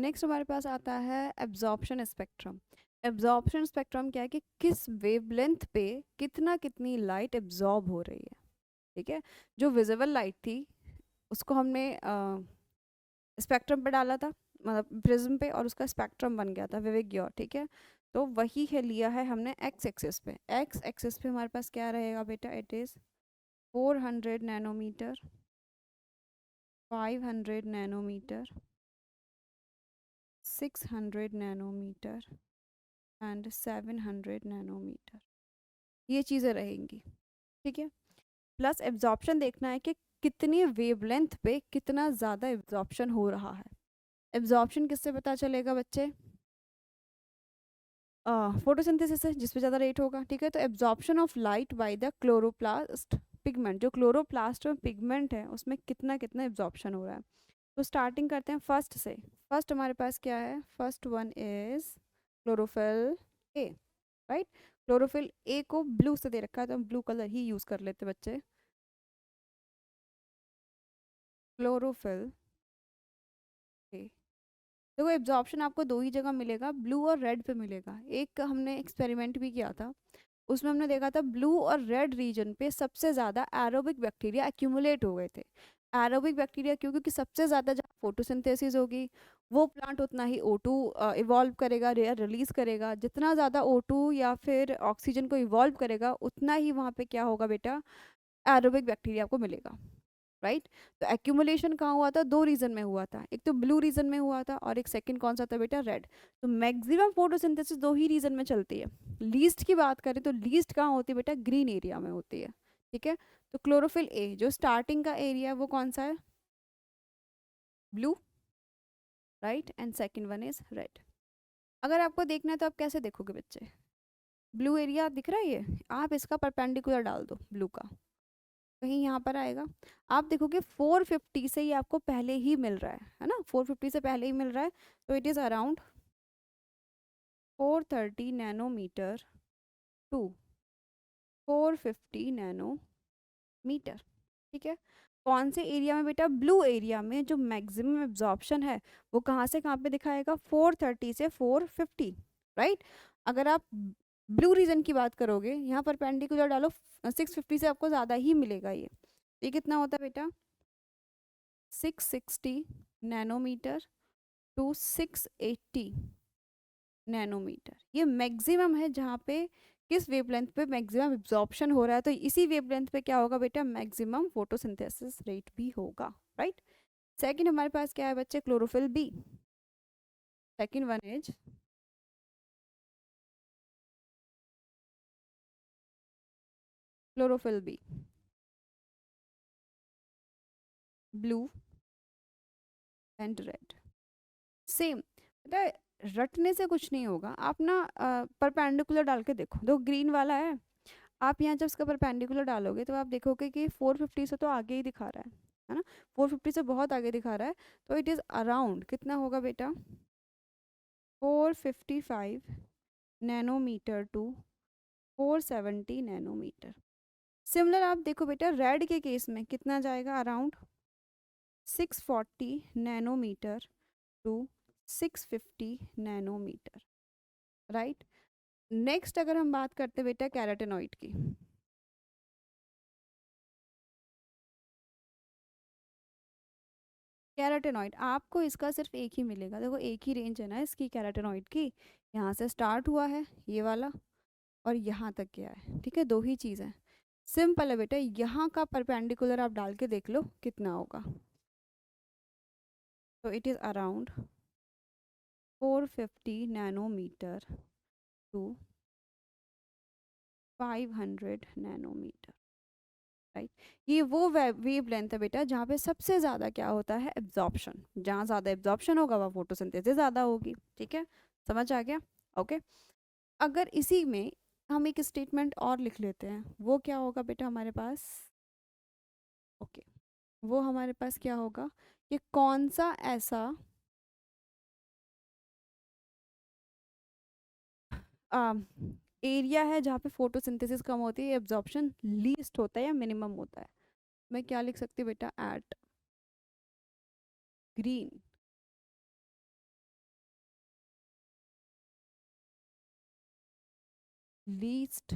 Next हमारे पास आता है एब्जॉर्प्शन स्पेक्ट्रम। एब्जॉर्प्शन स्पेक्ट्रम क्या है कि किस वेवलेंथ पे कितनी लाइट एब्जॉर्ब हो रही है। ठीक है, जो विजिबल लाइट थी उसको हमने स्पेक्ट्रम पे डाला था, मतलब प्रिज्म पे, और उसका स्पेक्ट्रम बन गया था विविग्योर। ठीक है, तो वही है लिया है हमने एक्स एक्सिस पे। एक्स एक्सिस पे हमारे पास क्या रहेगा बेटा, it is 400 nanometer, 500 nanometer, 600 nanometer and 700 nanometer, ये चीज़ें रहेंगी। ठीक है, प्लस एब्जॉर्प्शन देखना है कि कितनी वेवलेंथ पे कितना ज़्यादा एब्जॉर्प्शन हो रहा है। एब्जॉर्प्शन किससे पता चलेगा बच्चे? फोटोसिंथेसिस से, जिस पे ज़्यादा रेट होगा। ठीक है, तो absorption of light by the chloroplast pigment, जो क्लोरोप्लास्ट में पिगमेंट है उसमें कितना कितना एब्जॉर्प्शन हो रहा है। तो स्टार्टिंग करते हैं फर्स्ट से। फर्स्ट हमारे पास क्या है, first one is chlorophyll A, right. Chlorophyll A को ब्लू से दे रखा है तो हम ब्लू कलर ही यूज़ कर लेते बच्चे। क्लोरोफिल ए, देखो एब्जॉर्प्शन आपको दो ही जगह मिलेगा, ब्लू और रेड पे मिलेगा। एक हमने एक्सपेरिमेंट भी किया था, उसमें हमने देखा था ब्लू और रेड रीजन पे सबसे ज़्यादा एरोबिक बैक्टीरिया एक्यूमुलेट हो गए थे। एरोबिक बैक्टीरिया क्यों? क्योंकि सबसे ज़्यादा जहाँ फोटोसिंथेसिस होगी वो प्लांट उतना ही O2 इवॉल्व करेगा, रिलीज करेगा। जितना ज़्यादा O2 या फिर ऑक्सीजन को इवॉल्व करेगा उतना ही वहाँ पे क्या होगा बेटा, एरोबिक बैक्टीरिया आपको मिलेगा, राइट। तो एक्यूमुलेशन कहाँ हुआ था? दो रीजन में हुआ था, एक तो ब्लू रीजन में हुआ था और एक सेकंड कौन सा था बेटा, रेड। तो मैक्सिमम फोटोसिंथेसिस दो ही रीजन में चलती है। लीस्ट की बात करें तो लीस्ट कहाँ होती है बेटा, ग्रीन एरिया में होती है। ठीक है, तो क्लोरोफिल ए जो स्टार्टिंग का एरिया है वो कौन सा है, blue, right, and second one is red. अगर आपको देखना है तो आप कैसे देखोगे बच्चे, ब्लू एरिया दिख रहा है ये, आप इसका परपेंडिकुलर डाल दो ब्लू का, कहीं यहाँ पर आएगा। आप देखोगे 450 से ये आपको पहले ही मिल रहा है ना, 450 से पहले ही मिल रहा है। तो it is around 430 nanometer to 450 nanometer. ठीक है, कौन से एरिया में बेटा, ब्लू एरिया में जो मैक्सिमम एब्जॉर्प्शन है वो कहाँ से कहाँ पे दिखाएगा, 430 से 450, राइट। अगर आप ब्लू रीजन की बात करोगे, यहाँ पर पेंडिकुलर डालो, 650 से आपको ज़्यादा ही मिलेगा ये कितना होता है बेटा, 660 नैनोमीटर टू 680 नैनोमीटर। ये मैक्सिमम है जहाँ पे किस वेवलेंथ पे मैक्सिमम एब्जॉर्प्शन हो रहा है, तो इसी वेवलेंथ पे क्या होगा बेटा, मैक्सिमम फोटोसिंथेसिस रेट भी होगा, राइट। सेकंड हमारे पास क्या है बच्चे, chlorophyll B. Second one is chlorophyll B, blue and red, same. पता है रटने से कुछ नहीं होगा, आप ना परपेंडिकुलर डाल के देखो, दो ग्रीन वाला है, आप यहाँ जब इसका परपेंडिकुलर डालोगे तो आप देखोगे कि 450 से तो आगे ही दिखा रहा है ना, 450 से बहुत आगे दिखा रहा है। तो इट इज़ अराउंड कितना होगा बेटा, 455 नैनोमीटर टू 470 नैनोमीटर। सिमिलर आप देखो बेटा रेड के केस में कितना जाएगा, around 640 nanometer to 650 nanometer, right. Next अगर हम बात करते बेटा कैरोटेनॉइड की, कैराटिनॉइड आपको इसका सिर्फ एक ही मिलेगा। देखो एक ही रेंज है ना इसकी कैराटिनॉइड की, यहाँ से स्टार्ट हुआ है ये वाला और यहाँ तक गया है। ठीक है, दो ही चीज़ है, सिंपल है बेटा। यहाँ का परपेंडिकुलर आप डाल के देख लो कितना होगा, तो it is around 450 nanometer to 500 nanometer, right. ये वो वेव लेंथ है बेटा जहाँ पे सबसे ज़्यादा क्या होता है, एब्जॉर्प्शन। जहाँ ज़्यादा एब्जॉर्प्शन होगा वहाँ फोटोसिंथेसिस ज़्यादा होगी। ठीक है, समझ आ गया, ओके। अगर इसी में हम एक स्टेटमेंट और लिख लेते हैं, वो क्या होगा बेटा हमारे पास, ओके, वो हमारे पास क्या होगा कि कौन सा ऐसा एरिया है जहाँ पे फोटोसिंथेसिस कम होती है, एब्जॉर्प्शन लीस्ट होता है या मिनिमम होता है। मैं क्या लिख सकती हूँ बेटा, एट ग्रीन लीस्ट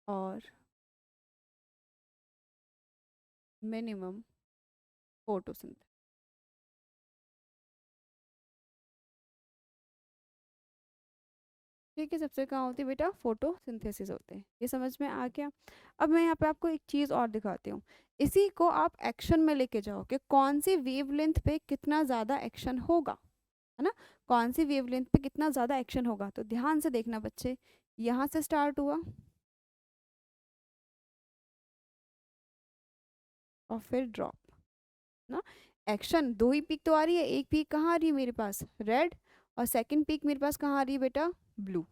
और मिनिमम फोटोसिंथेसिस। ठीक है, सबसे कहाँ होती है बेटा, फोटोसिंथेसिस होते हैं। ये समझ में आ गया। अब मैं यहाँ पे आपको एक चीज़ और दिखाती हूँ। इसी को आप एक्शन में लेके जाओ कि कौन सी वेवलेंथ पे कितना ज़्यादा एक्शन होगा, है ना, कौन सी वेवलेंथ पे कितना ज़्यादा एक्शन होगा। तो ध्यान से देखना बच्चे, यहाँ से स्टार्ट हुआ और फिर ड्रॉप ना। एक्शन दो ही पीक तो आ रही है, एक पीक कहाँ आ रही है मेरे पास, रेड, और सेकंड पीक मेरे पास कहाँ आ रही है बेटा, ब्लू।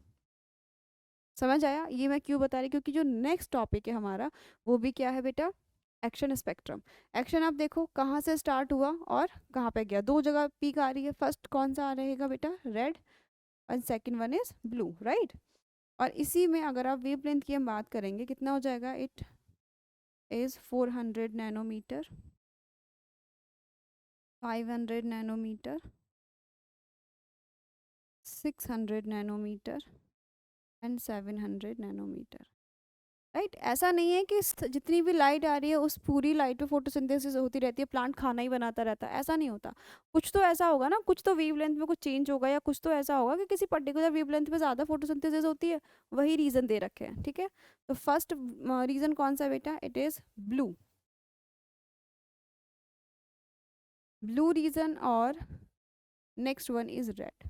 समझ आया? ये मैं क्यों बता रही, क्योंकि जो नेक्स्ट टॉपिक है हमारा वो भी क्या है बेटा, एक्शन स्पेक्ट्रम। एक्शन आप देखो कहाँ से स्टार्ट हुआ और कहाँ पे गया, दो जगह पीक आ रही है। फर्स्ट कौन सा आ रहेगा बेटा, रेड, और second one is blue, right. और इसी में अगर आप वेवलेंथ की हम बात करेंगे, कितना हो जाएगा, it is 400 nanometer, 500 nanometer, 600 nanometer and 700 nanometer, right. ऐसा नहीं है कि जितनी भी लाइट आ रही है उस पूरी लाइट पे फोटोसिंथेसिस होती रहती है, प्लांट खाना ही बनाता रहता है, ऐसा नहीं होता। कुछ तो ऐसा होगा ना, कुछ तो वेवलेंथ में कुछ चेंज होगा, या कुछ तो ऐसा होगा कि किसी पर्टिकुलर वेवलेंथ पे ज़्यादा फोटोसिंथेसिस होती है। वही रीज़न दे रखे हैं, ठीक है। तो फर्स्ट रीज़न कौन सा बेटा, it is blue, blue reason, और नेक्स्ट वन इज़ रेड।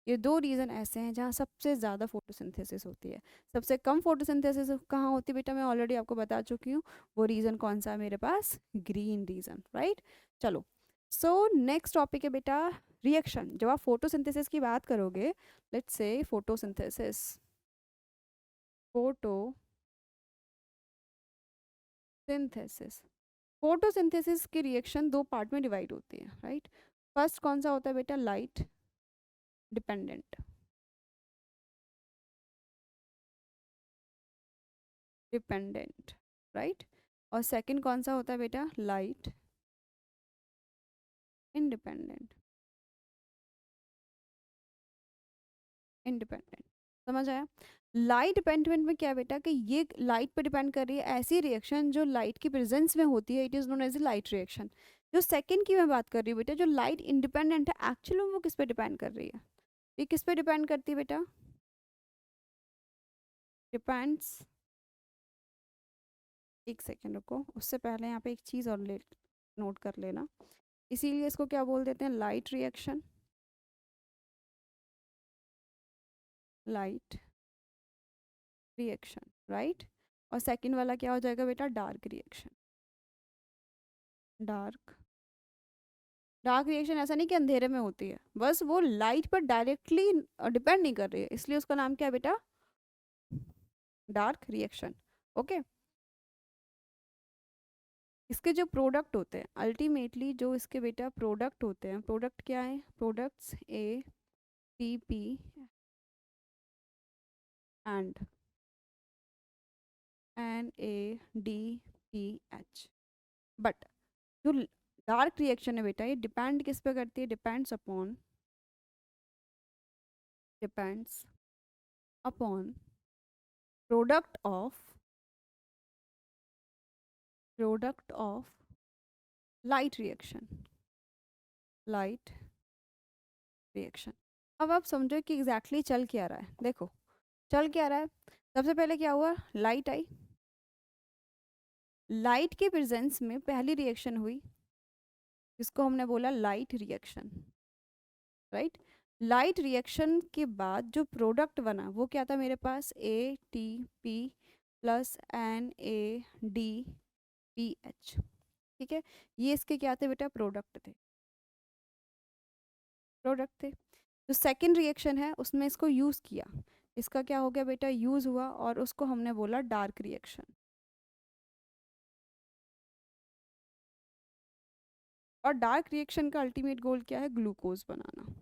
ये दो रीज़न ऐसे हैं जहाँ सबसे ज़्यादा फोटोसिंथेसिस होती है। सबसे कम फोटोसिंथेसिस कहाँ होती है बेटा, मैं ऑलरेडी आपको बता चुकी हूँ। वो रीज़न कौन सा है मेरे पास, ग्रीन रीज़न, राइट। चलो, सो नेक्स्ट टॉपिक है बेटा रिएक्शन। जब आप फोटोसिंथेसिस की बात करोगे, let's say photosynthesis, photosynthesis, photosynthesis की रिएक्शन दो पार्ट में डिवाइड होती है, राइट। फर्स्ट कौन सा होता है बेटा, लाइट डिपेंडेंट, डिपेंडेंट, राइट। और सेकंड कौन सा होता है बेटा, लाइट इंडिपेंडेंट, इंडिपेंडेंट। समझ आया? लाइट डिपेंडेंट में क्या है बेटा, कि ये लाइट पे डिपेंड कर रही है, ऐसी रिएक्शन जो लाइट की प्रेजेंस में होती है, it is known as a light reaction. जो सेकंड की मैं बात कर रही हूँ बेटा, जो लाइट इंडिपेंडेंट है, एक्चुअली वो किस पे डिपेंड कर रही है, ये किस पे डिपेंड करती है बेटा, डिपेंड्स, एक सेकेंड रुको, उससे पहले यहाँ पे एक चीज़ और ले नोट कर लेना। इसीलिए इसको क्या बोल देते हैं, light reaction, light reaction, right. और सेकंड वाला क्या हो जाएगा बेटा, dark reaction, dark. Dark reaction ऐसा नहीं कि अंधेरे में होती है, बस वो लाइट पर डायरेक्टली डिपेंड नहीं कर रही है, इसलिए उसका नाम क्या है बेटा, डार्क रिएक्शन। ओके। इसके जो प्रोडक्ट होते हैं, अल्टीमेटली जो इसके बेटा प्रोडक्ट होते हैं, प्रोडक्ट क्या है, products A T P and N A D P H. But जो डार्क रिएक्शन है बेटा, ये डिपेंड किस पे करती है, depends upon product of, product of light reaction, light reaction. अब आप समझो कि एग्जैक्टली चल क्या रहा है। देखो चल क्या रहा है, सबसे पहले क्या हुआ, लाइट आई, लाइट के प्रेजेंस में पहली रिएक्शन हुई, जिसको हमने बोला light reaction, right. Light reaction के बाद जो प्रोडक्ट बना वो क्या था मेरे पास, A T P plus N A D P H, ठीक है। ये इसके क्या थे बेटा, प्रोडक्ट थे, प्रोडक्ट थे। जो सेकंड रिएक्शन है उसमें इसको यूज़ किया, इसका क्या हो गया बेटा, यूज़ हुआ, और उसको हमने बोला डार्क रिएक्शन। और डार्क रिएक्शन का अल्टीमेट गोल क्या है, ग्लूकोज बनाना।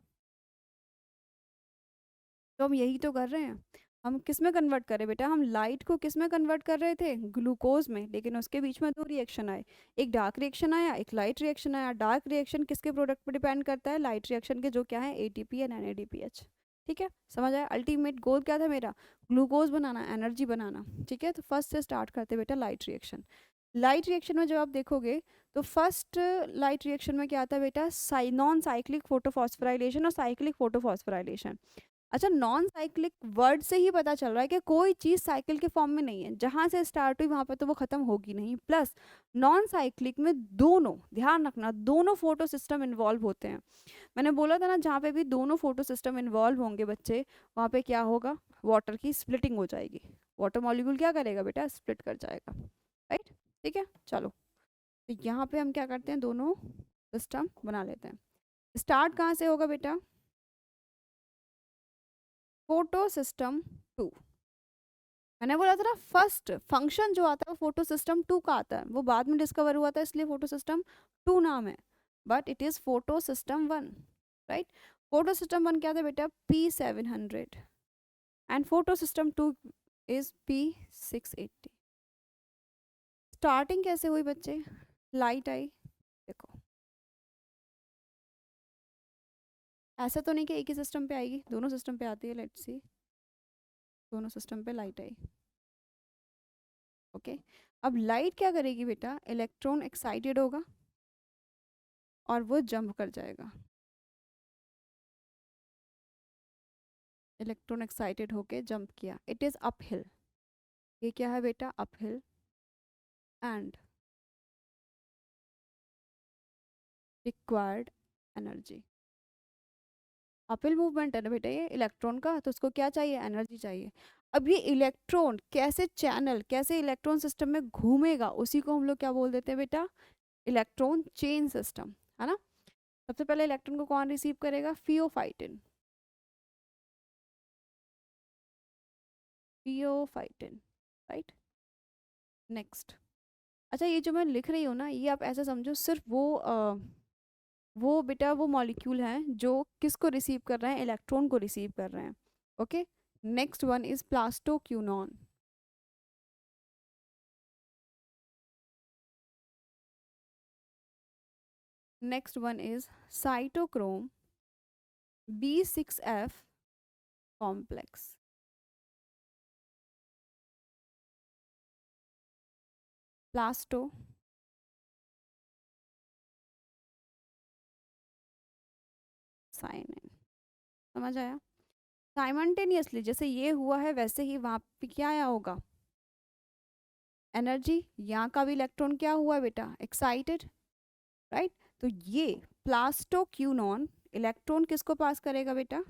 तो हम यही तो कर रहे हैं। हम किस में कन्वर्ट कर रहे हैं बेटा, हम लाइट को किस में कन्वर्ट कर रहे थे, ग्लूकोज में। लेकिन उसके बीच में दो रिएक्शन आए, एक डार्क रिएक्शन आया, एक लाइट रिएक्शन आया। डार्क रिएक्शन किसके प्रोडक्ट पर डिपेंड करता है, लाइट रिएक्शन के, जो क्या है एटीपी एंड एनएडीपीएच। ठीक है, समझ आया? अल्टीमेट गोल क्या था मेरा? ग्लूकोज बनाना, एनर्जी बनाना। ठीक है, तो फर्स्ट से स्टार्ट करते बेटा लाइट रिएक्शन। लाइट रिएक्शन में जब आप देखोगे तो फर्स्ट लाइट रिएक्शन में क्या आता है बेटा? नॉन साइक्लिक फोटोफॉस्फोराइलेशन और साइक्लिक फोटोफॉस्फोराइलेशन। अच्छा, नॉन साइक्लिक वर्ड से ही पता चल रहा है कि कोई चीज़ साइकिल के फॉर्म में नहीं है, जहाँ से स्टार्ट हुई वहाँ पे तो वो ख़त्म होगी नहीं। प्लस नॉन साइक्लिक में दोनों, ध्यान रखना, दोनों फोटो सिस्टम इन्वॉल्व होते हैं। मैंने बोला था ना, जहाँ पे भी दोनों फोटो सिस्टम इन्वॉल्व होंगे बच्चे, वहाँ पे क्या होगा? वाटर की स्प्लिटिंग हो जाएगी। वाटर मॉलिक्यूल क्या करेगा बेटा? स्प्लिट कर जाएगा। राइट? ठीक है, चलो। तो यहाँ पे हम क्या करते हैं? दोनों सिस्टम बना लेते हैं। स्टार्ट कहाँ से होगा बेटा? Photo system 2। मैंने बोला था ना, फर्स्ट फंक्शन जो आता है वो फोटो सिस्टम 2 का आता है, वो बाद में डिस्कवर हुआ था इसलिए फोटो सिस्टम 2 नाम है, but it is photo system 1। Right? Photo system 1 क्या था बेटा? P700 and photo system 2 is P680। Starting कैसे हुई बच्चे? लाइट आई, देखो ऐसा तो नहीं कि एक ही सिस्टम पे आएगी, दोनों सिस्टम पे आती है। लेट्स सी, दोनों सिस्टम पे लाइट आई। ओके, अब लाइट क्या करेगी बेटा? इलेक्ट्रॉन एक्साइटेड होगा और वो जंप कर जाएगा। इलेक्ट्रॉन एक्साइटेड होके जंप किया, इट इज अपहिल। ये क्या है बेटा? Uphill. And required energy. Uphill movement है ना बेटा ये इलेक्ट्रॉन का, तो उसको क्या चाहिए? एनर्जी चाहिए। अब ये इलेक्ट्रॉन कैसे चैनल, कैसे इलेक्ट्रॉन सिस्टम में घूमेगा, उसी को हम लोग क्या बोल देते हैं बेटा? इलेक्ट्रॉन चेन सिस्टम, है ना? सबसे पहले इलेक्ट्रॉन को कौन रिसीव करेगा? फियोफाइटिन। Pheophytin, right? नेक्स्ट। अच्छा, ये जो मैं लिख रही हूँ ना, ये आप ऐसा समझो सिर्फ वो बेटा वो मॉलिक्यूल हैं जो किसको रिसीव कर रहे हैं? इलेक्ट्रॉन को रिसीव कर रहे हैं। Okay, next one is plastoquinone. Next one is cytochrome B6F complex. Plaster cyanin. समझ आया? साइमल्टेनियसली जैसे ये हुआ है, वैसे ही वहां पे क्या आया होगा? एनर्जी। यहाँ का भी इलेक्ट्रॉन क्या हुआ बेटा? एक्साइटेड। राइट? तो ये प्लास्टोक्यूनॉन इलेक्ट्रॉन किसको पास करेगा बेटा?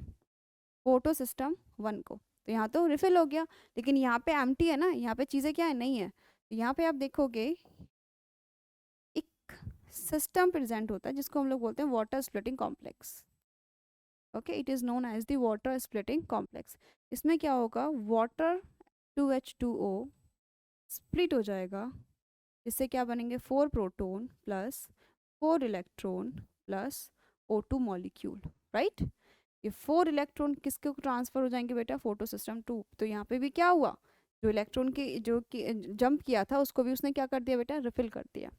फोटो सिस्टम 1 को। तो यहाँ तो रिफिल हो गया, लेकिन यहाँ पे एम्प्टी है ना, यहाँ पे चीज़ें क्या है? नहीं है। तो यहाँ पे आप देखोगे एक सिस्टम प्रेजेंट होता है जिसको हम लोग बोलते हैं water splitting complex. Okay, it is known as the water splitting complex. इसमें क्या होगा? वाटर 2H2O स्प्लिट हो जाएगा, इससे क्या बनेंगे? 4 proton plus 4 electron plus O2 molecule. Right? ये 4 इलेक्ट्रॉन किसके ट्रांसफर हो जाएंगे बेटा? Photo system 2। तो यहाँ पे भी क्या हुआ? जो इलेक्ट्रॉन की जो जंप किया था उसको भी उसने क्या कर दिया बेटा? रिफिल कर दिया।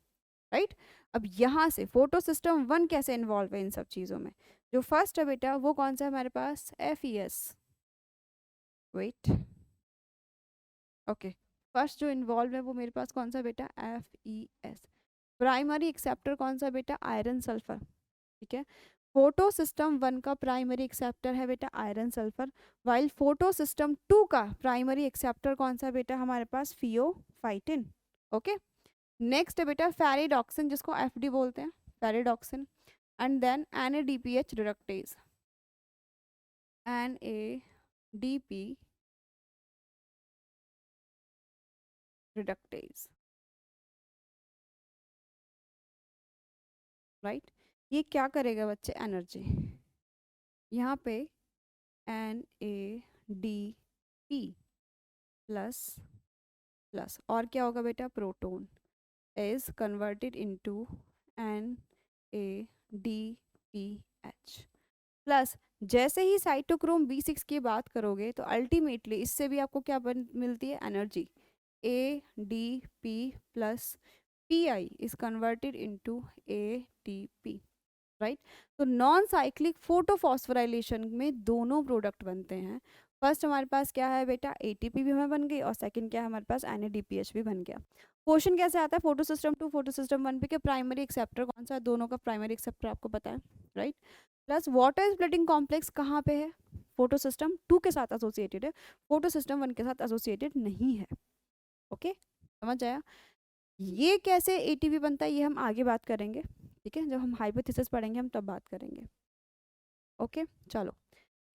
राइट? अब यहाँ से फोटो सिस्टम 1 कैसे इन्वॉल्व है इन सब चीज़ों में? जो फर्स्ट है बेटा वो कौन सा है हमारे पास? FES। वेट, ओके, फर्स्ट जो इन्वॉल्व है वो मेरे पास कौन सा बेटा? FES। प्राइमरी एक्सेप्टर कौन सा बेटा? Iron sulphur. ठीक है, फोटो सिस्टम 1 का प्राइमरी एक्सेप्टर है बेटा iron sulphur, while photo system 2 का प्राइमरी एक्सेप्टर कौन सा बेटा हमारे पास? फियोफाइटिन। ओके, नेक्स्ट है बेटा फेरिडॉक्सिन, जिसको FD बोलते हैं, ferredoxin. And then NADPH reductase, NADP reductase. Right? ये क्या करेगा बच्चे? एनर्जी। यहाँ पे NADP प्लस प्लस और क्या होगा बेटा? Proton is converted into NADPH plus. जैसे ही साइटोक्रोम B6 की बात करोगे तो अल्टीमेटली इससे भी आपको क्या मिलती है? Energy. ADP plus PI is converted into ATP। Right. तो नॉन साइक्लिक फोटोफॉस्फोराइलेशन में दोनों प्रोडक्ट बनते हैं। फर्स्ट हमारे पास क्या है बेटा, एटीपी भी हमें बन गई, और सेकंड क्या है हमारे पास, एनएडीपीएच भी बन गया। क्वेश्चन कैसे आता है, photo system two photo system one पे, के प्राइमरी एक्सेप्टर कौन सा है, दोनों का प्राइमरी एक्सेप्टर आपको पता है, right. Plus water splitting complex कहाँ पे है, फोटो सिस्टम टू के साथ एसोसिएटेड है, फोटो सिस्टम वन के साथ एसोसिएटेड नहीं है। ओके, समझ आया। ये कैसे एटीपी बनता है ये हम आगे बात करेंगे, ठीक है, जब हम हाइपोथेसिस पढ़ेंगे हम तब बात करेंगे। ओके, चलो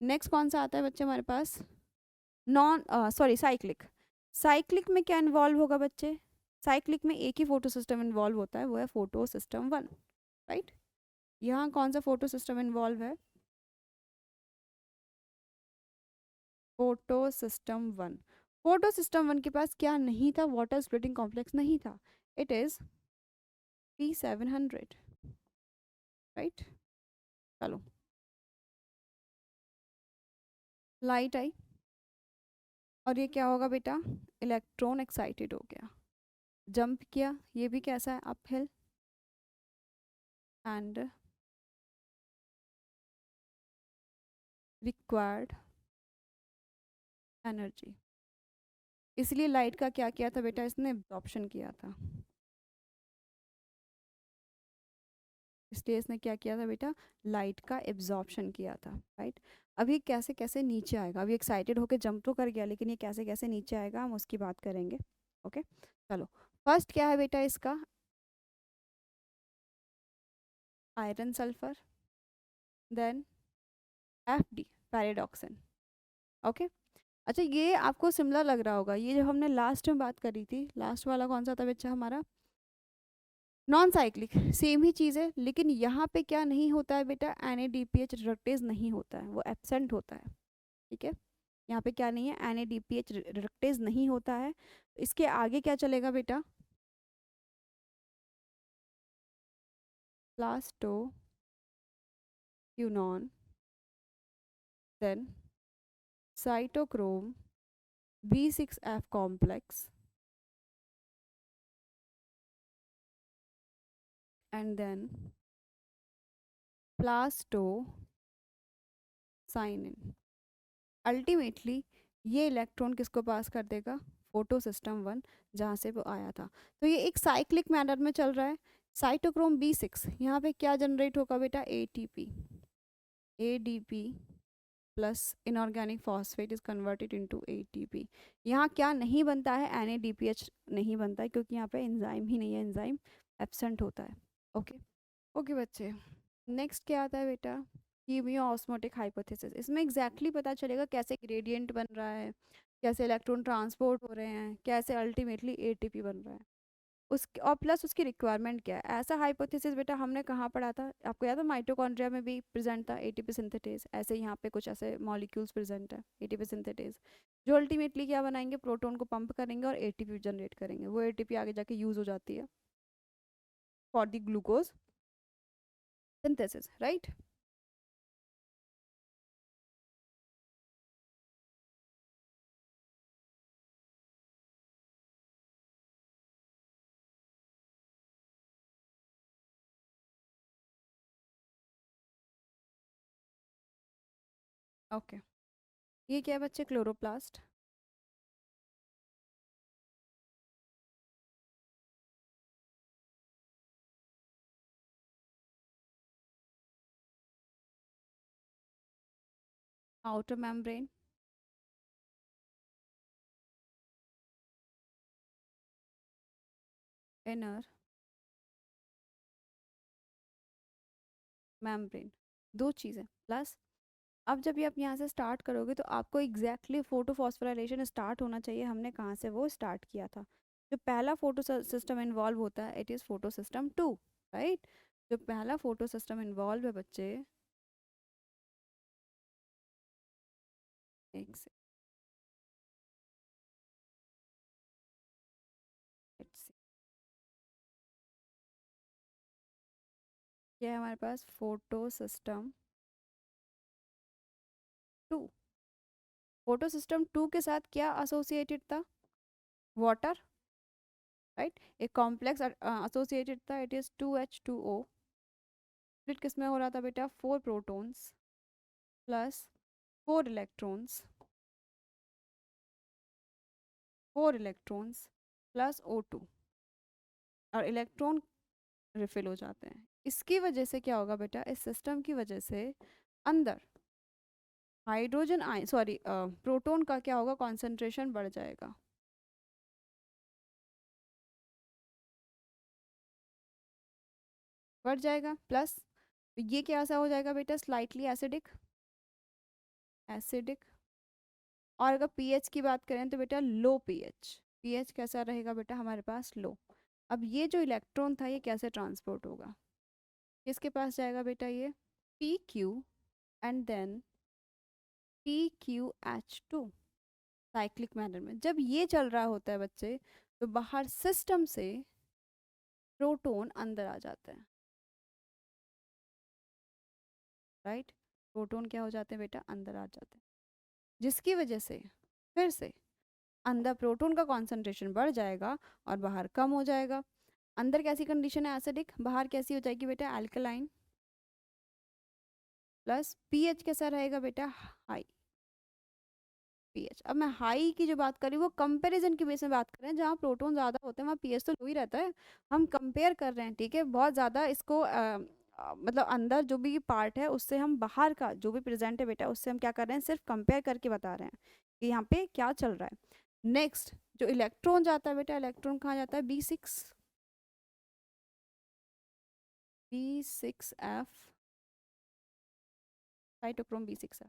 नेक्स्ट कौन सा आता है बच्चे हमारे पास, नॉन सॉरी साइक्लिक। साइक्लिक में क्या इन्वॉल्व होगा बच्चे, साइक्लिक में एक ही फोटो सिस्टम इन्वॉल्व होता है, वो है फोटो सिस्टम वन, राइट। यहाँ कौन सा फोटो सिस्टम इन्वॉल्व है, photo system one. Photo system one के पास क्या नहीं था, वाटर स्प्लिटिंग कॉम्प्लेक्स नहीं था, इट इज P700, राइट। चलो, लाइट आई, और ये क्या होगा बेटा, इलेक्ट्रॉन एक्साइटेड हो गया, जंप किया, ये भी कैसा है, अपहिल, एंड रिक्वायर्ड एनर्जी। इसलिए लाइट का क्या किया था बेटा, इसने एब्जॉर्प्शन किया था, इसलिए इसने क्या किया था बेटा, लाइट का एब्जॉर्प्शन किया था, राइट। अभी कैसे कैसे नीचे आएगा, अभी एक्साइटेड होके जंप तो कर गया, लेकिन ये कैसे कैसे नीचे आएगा हम उसकी बात करेंगे। ओके, चलो फर्स्ट क्या है बेटा इसका, iron sulphur, then FD ferredoxin. Okay, अच्छा ये आपको सिमिलर लग रहा होगा, ये जो हमने लास्ट में बात करी थी, लास्ट वाला कौन सा था बच्चा हमारा, नॉन साइक्लिक, सेम ही चीज़ है, लेकिन यहाँ पे क्या नहीं होता है बेटा, NADPH रिडक्टेज नहीं होता है, वो एब्सेंट होता है, ठीक है। यहाँ पे क्या नहीं है, NADPH रिडक्टेज नहीं होता है। इसके आगे क्या चलेगा बेटा, plastoquinone, then cytochrome B6F complex, and then plastocyanin. Ultimately ये इलेक्ट्रॉन किसको पास कर देगा, फोटो सिस्टम वन, जहाँ से वो आया था। तो ये एक साइक्लिक मैनर में चल रहा है। साइटोक्रोम B6 यहाँ पे क्या जनरेट होगा बेटा, ATP, ADP plus inorganic phosphate is converted into ATP। यहाँ क्या नहीं बनता है, NADPH नहीं बनता है, क्योंकि यहाँ पे एंजाइम ही नहीं है, एंजाइम एब्सेंट होता है। ओके, ओके बच्चे, नेक्स्ट क्या आता है बेटा, कीमियो ऑस्मोटिक हाइपोथेसिस। इसमें एग्जैक्टली पता चलेगा कैसे ग्रेडियंट बन रहा है, कैसे इलेक्ट्रॉन ट्रांसपोर्ट हो रहे हैं, कैसे अल्टीमेटली ATP बन रहा है, उस और प्लस उसकी रिक्वायरमेंट क्या है। ऐसा हाइपोथेसिस बेटा हमने कहाँ पढ़ा था, आपको याद है, माइटोकॉन्ड्रिया में भी प्रेजेंट था ATP सिंथेटेज, ऐसे यहाँ पे कुछ ऐसे मॉलिक्यूल्स प्रेजेंट है ATP सिंथेटेज, जो अल्टीमेटली क्या बनाएंगे, प्रोटॉन को पंप करेंगे और ATP जनरेट करेंगे, वो ATP आगे जाके यूज हो जाती है for the glucose synthesis, right. Okay, ये क्या है बच्चे, chloroplast, outer membrane, inner membrane, दो चीज़ें प्लस। अब जब ये आप यहाँ से स्टार्ट करोगे तो आपको एग्जैक्टली फोटो फॉस्फोराइलेशन स्टार्ट होना चाहिए, हमने कहाँ से वो स्टार्ट किया था। जो पहला फोटो सिस्टम इन्वॉल्व होता है, it is photo system two, right. जो पहला फोटो सिस्टम इन्वॉल्व है बच्चे, एक से, let's see, क्या है हमारे पास, photo system two. Photo system two के साथ क्या एसोसिएटेड था, वाटर, राइट। एक कॉम्प्लेक्स एसोसिएटेड था, इट इज़ 2H2O, स्प्लिट किस में हो रहा था बेटा, 4 protons plus 4 electrons, 4 electrons plus O2, और इलेक्ट्रॉन रिफिल हो जाते हैं। इसकी वजह से क्या होगा बेटा, इस सिस्टम की वजह से अंदर हाइड्रोजन आयन सॉरी प्रोटॉन का क्या होगा, कॉन्सेंट्रेशन बढ़ जाएगा। बढ़ जाएगा प्लस ये कैसा हो जाएगा बेटा, स्लाइटली एसिडिक, एसिडिक। और अगर पीएच की बात करें तो बेटा लो पीएच, पीएच कैसा रहेगा बेटा हमारे पास, लो। अब ये जो इलेक्ट्रॉन था ये कैसे ट्रांसपोर्ट होगा, किसके पास जाएगा बेटा, ये P Q and then PQH2 cyclic manner में। जब ये चल रहा होता है बच्चे, तो बाहर सिस्टम से प्रोटॉन अंदर आ जाता है, राइट। प्रोटॉन क्या हो जाते हैं बेटा, अंदर आ जाते हैं, जिसकी वजह से फिर से अंदर प्रोटॉन का कॉन्सेंट्रेशन बढ़ जाएगा और बाहर कम हो जाएगा। अंदर कैसी कंडीशन है, एसिडिक, बाहर कैसी हो जाएगी बेटा, अल्कलाइन। प्लस पीएच कैसा रहेगा बेटा, हाई पीएच। अब मैं हाई की जो बात कर रही हूँ वो कंपैरिजन की बेस में बात कर रहे हैं, जहाँ प्रोटॉन ज़्यादा होते हैं वहाँ पीएच तो लो ही रहता है। हम कंपेयर कर रहे हैं, ठीक है, बहुत ज़्यादा इसको मतलब अंदर जो भी पार्ट है उससे हम बाहर का जो भी प्रेजेंट है बेटा उससे हम क्या कर रहे हैं, सिर्फ कंपेयर करके बता रहे हैं कि यहाँ पे क्या चल रहा है। नेक्स्ट जो इलेक्ट्रॉन जाता है बेटा, इलेक्ट्रॉन कहाँ जाता है, B6, B6F, साइटोक्रोम B6F,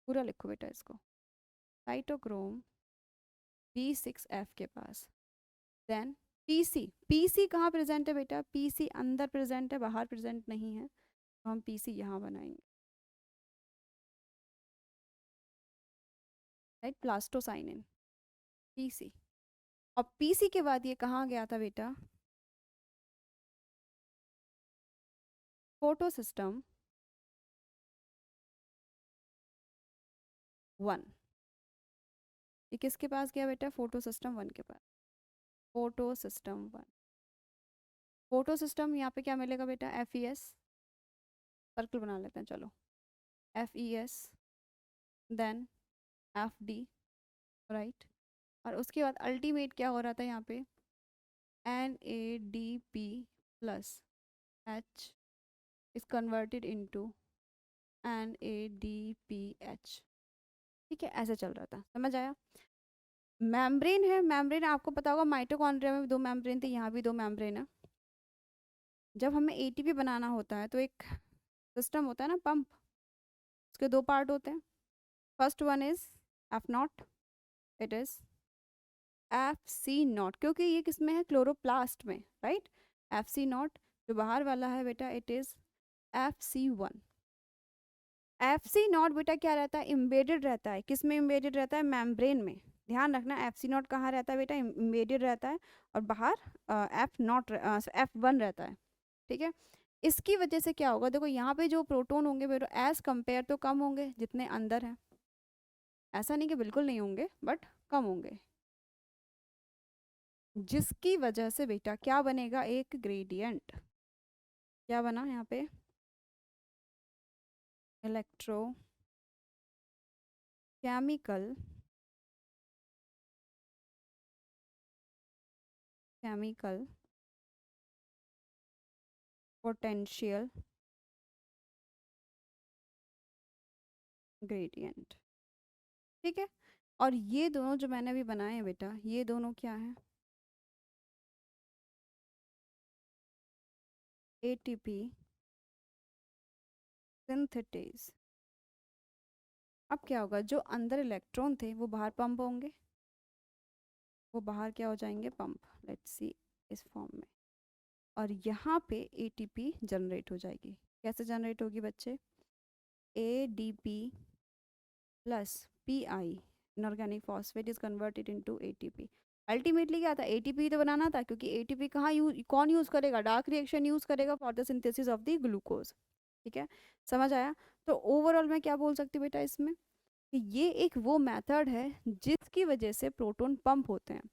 पूरा लिखो बेटा इसको, साइटोक्रोम B6F के पास। देन पीसी, पीसी कहाँ प्रेजेंट है बेटा, पीसी अंदर प्रेजेंट है, बाहर प्रेजेंट नहीं है, तो हम पीसी यहाँ बनाएंगे, राइट, प्लास्टोसाइनिन, पीसी। और पीसी के बाद ये कहाँ गया था बेटा, फोटो सिस्टम 1। ये किसके पास गया बेटा, फोटो सिस्टम 1 के पास, फोटो सिस्टम 1। फोटो सिस्टम यहाँ पे क्या मिलेगा बेटा, FES, सर्कल बना लेते हैं चलो, FES, देन FD, राइट। और उसके बाद अल्टीमेट क्या हो रहा था यहाँ पे, NADP plus H is converted into NADPH, ठीक है, ऐसे चल रहा था, समझ आया। मेम्ब्रेन है, मेम्ब्रेन आपको पता होगा माइटोकॉन्ड्रिया में भी 2 मेम्ब्रेन थे, यहाँ भी 2 मेम्ब्रेन है। जब हमें ATP बनाना होता है तो एक सिस्टम होता है ना, पंप, उसके 2 पार्ट होते हैं। First one is F0, it is FC0, क्योंकि ये किस में है, क्लोरोप्लास्ट में, राइट। FC0 जो बाहर वाला है बेटा, इट इज FC1। FC0 बेटा क्या रहता है, इम्बेडेड रहता है, किस में इम्बेडेड रहता है, मेम्ब्रेन में। ध्यान रखना FC0 कहाँ रहता है बेटा, इम्बेडेड रहता है, और बाहर F1 रहता है, ठीक है। इसकी वजह से क्या होगा, देखो यहाँ पे जो प्रोटॉन होंगे बेटा एज कंपेयर तो कम होंगे जितने अंदर हैं, ऐसा नहीं कि बिल्कुल नहीं होंगे बट कम होंगे, जिसकी वजह से बेटा क्या बनेगा, एक ग्रेडियंट, क्या बना यहाँ पे, electro chemical, chemical potential gradient, ठीक है। और ये दोनों जो मैंने अभी बनाए हैं बेटा, ये दोनों क्या हैं, ATP सिंथेटेज। अब क्या होगा, जो अंदर इलेक्ट्रॉन थे वो बाहर पंप होंगे, वो बाहर क्या हो जाएंगे, पंप, लेट्स सी इस फॉर्म में। और यहाँ पे ATP जनरेट हो जाएगी, कैसे जनरेट होगी बच्चे, ADP plus PI inorganic phosphate is converted into ATP। Ultimately क्या था, ATP तो बनाना था, क्योंकि ATP कहाँ कौन यूज़ करेगा, डार्क रिएक्शन यूज़ करेगा for the synthesis of the glucose, ठीक है, समझ आया। तो ओवरऑल मैं क्या बोल सकती हूँ बेटा इसमें, कि ये एक वो मेथड है जिसकी वजह से प्रोटॉन पंप होते हैं।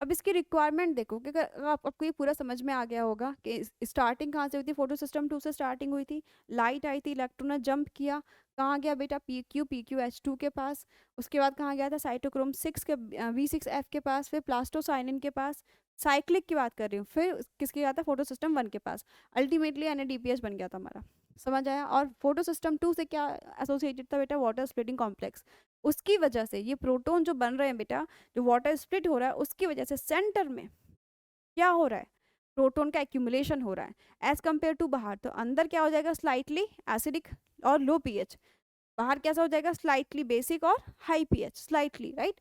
अब इसकी रिक्वायरमेंट देखो कि अगर आपको ये पूरा समझ में आ गया होगा कि स्टार्टिंग कहाँ से हुई थी, फोटो सिस्टम 2 से स्टार्टिंग हुई थी, लाइट आई थी, इलेक्ट्रॉन ने जंप किया, कहाँ गया बेटा, PQ H2 के पास, उसके बाद कहाँ गया था, साइटोक्रोम 6 के V6F के पास, फिर प्लास्टोसाइनिन के पास, साइक्लिक की बात कर रही हूँ, फिर किसके गया था, फोटो सिस्टम 1 के पास, अल्टीमेटली NADPH बन गया था हमारा। समझ आया। और फोटो सिस्टम 2 से क्या एसोसिएटेड था बेटा, वाटर स्प्लिटिंग कॉम्प्लेक्स। उसकी वजह से ये प्रोटॉन जो बन रहे हैं बेटा, जो वाटर स्प्लिट हो रहा है उसकी वजह से सेंटर में क्या हो रहा है, प्रोटॉन का एक्यूमुलेशन हो रहा है एज कम्पेयर टू बाहर। तो अंदर क्या हो जाएगा, स्लाइटली एसिडिक और लो पीएच, बाहर कैसा हो जाएगा, स्लाइटली बेसिक और हाई पीएच, स्लाइटली, राइट।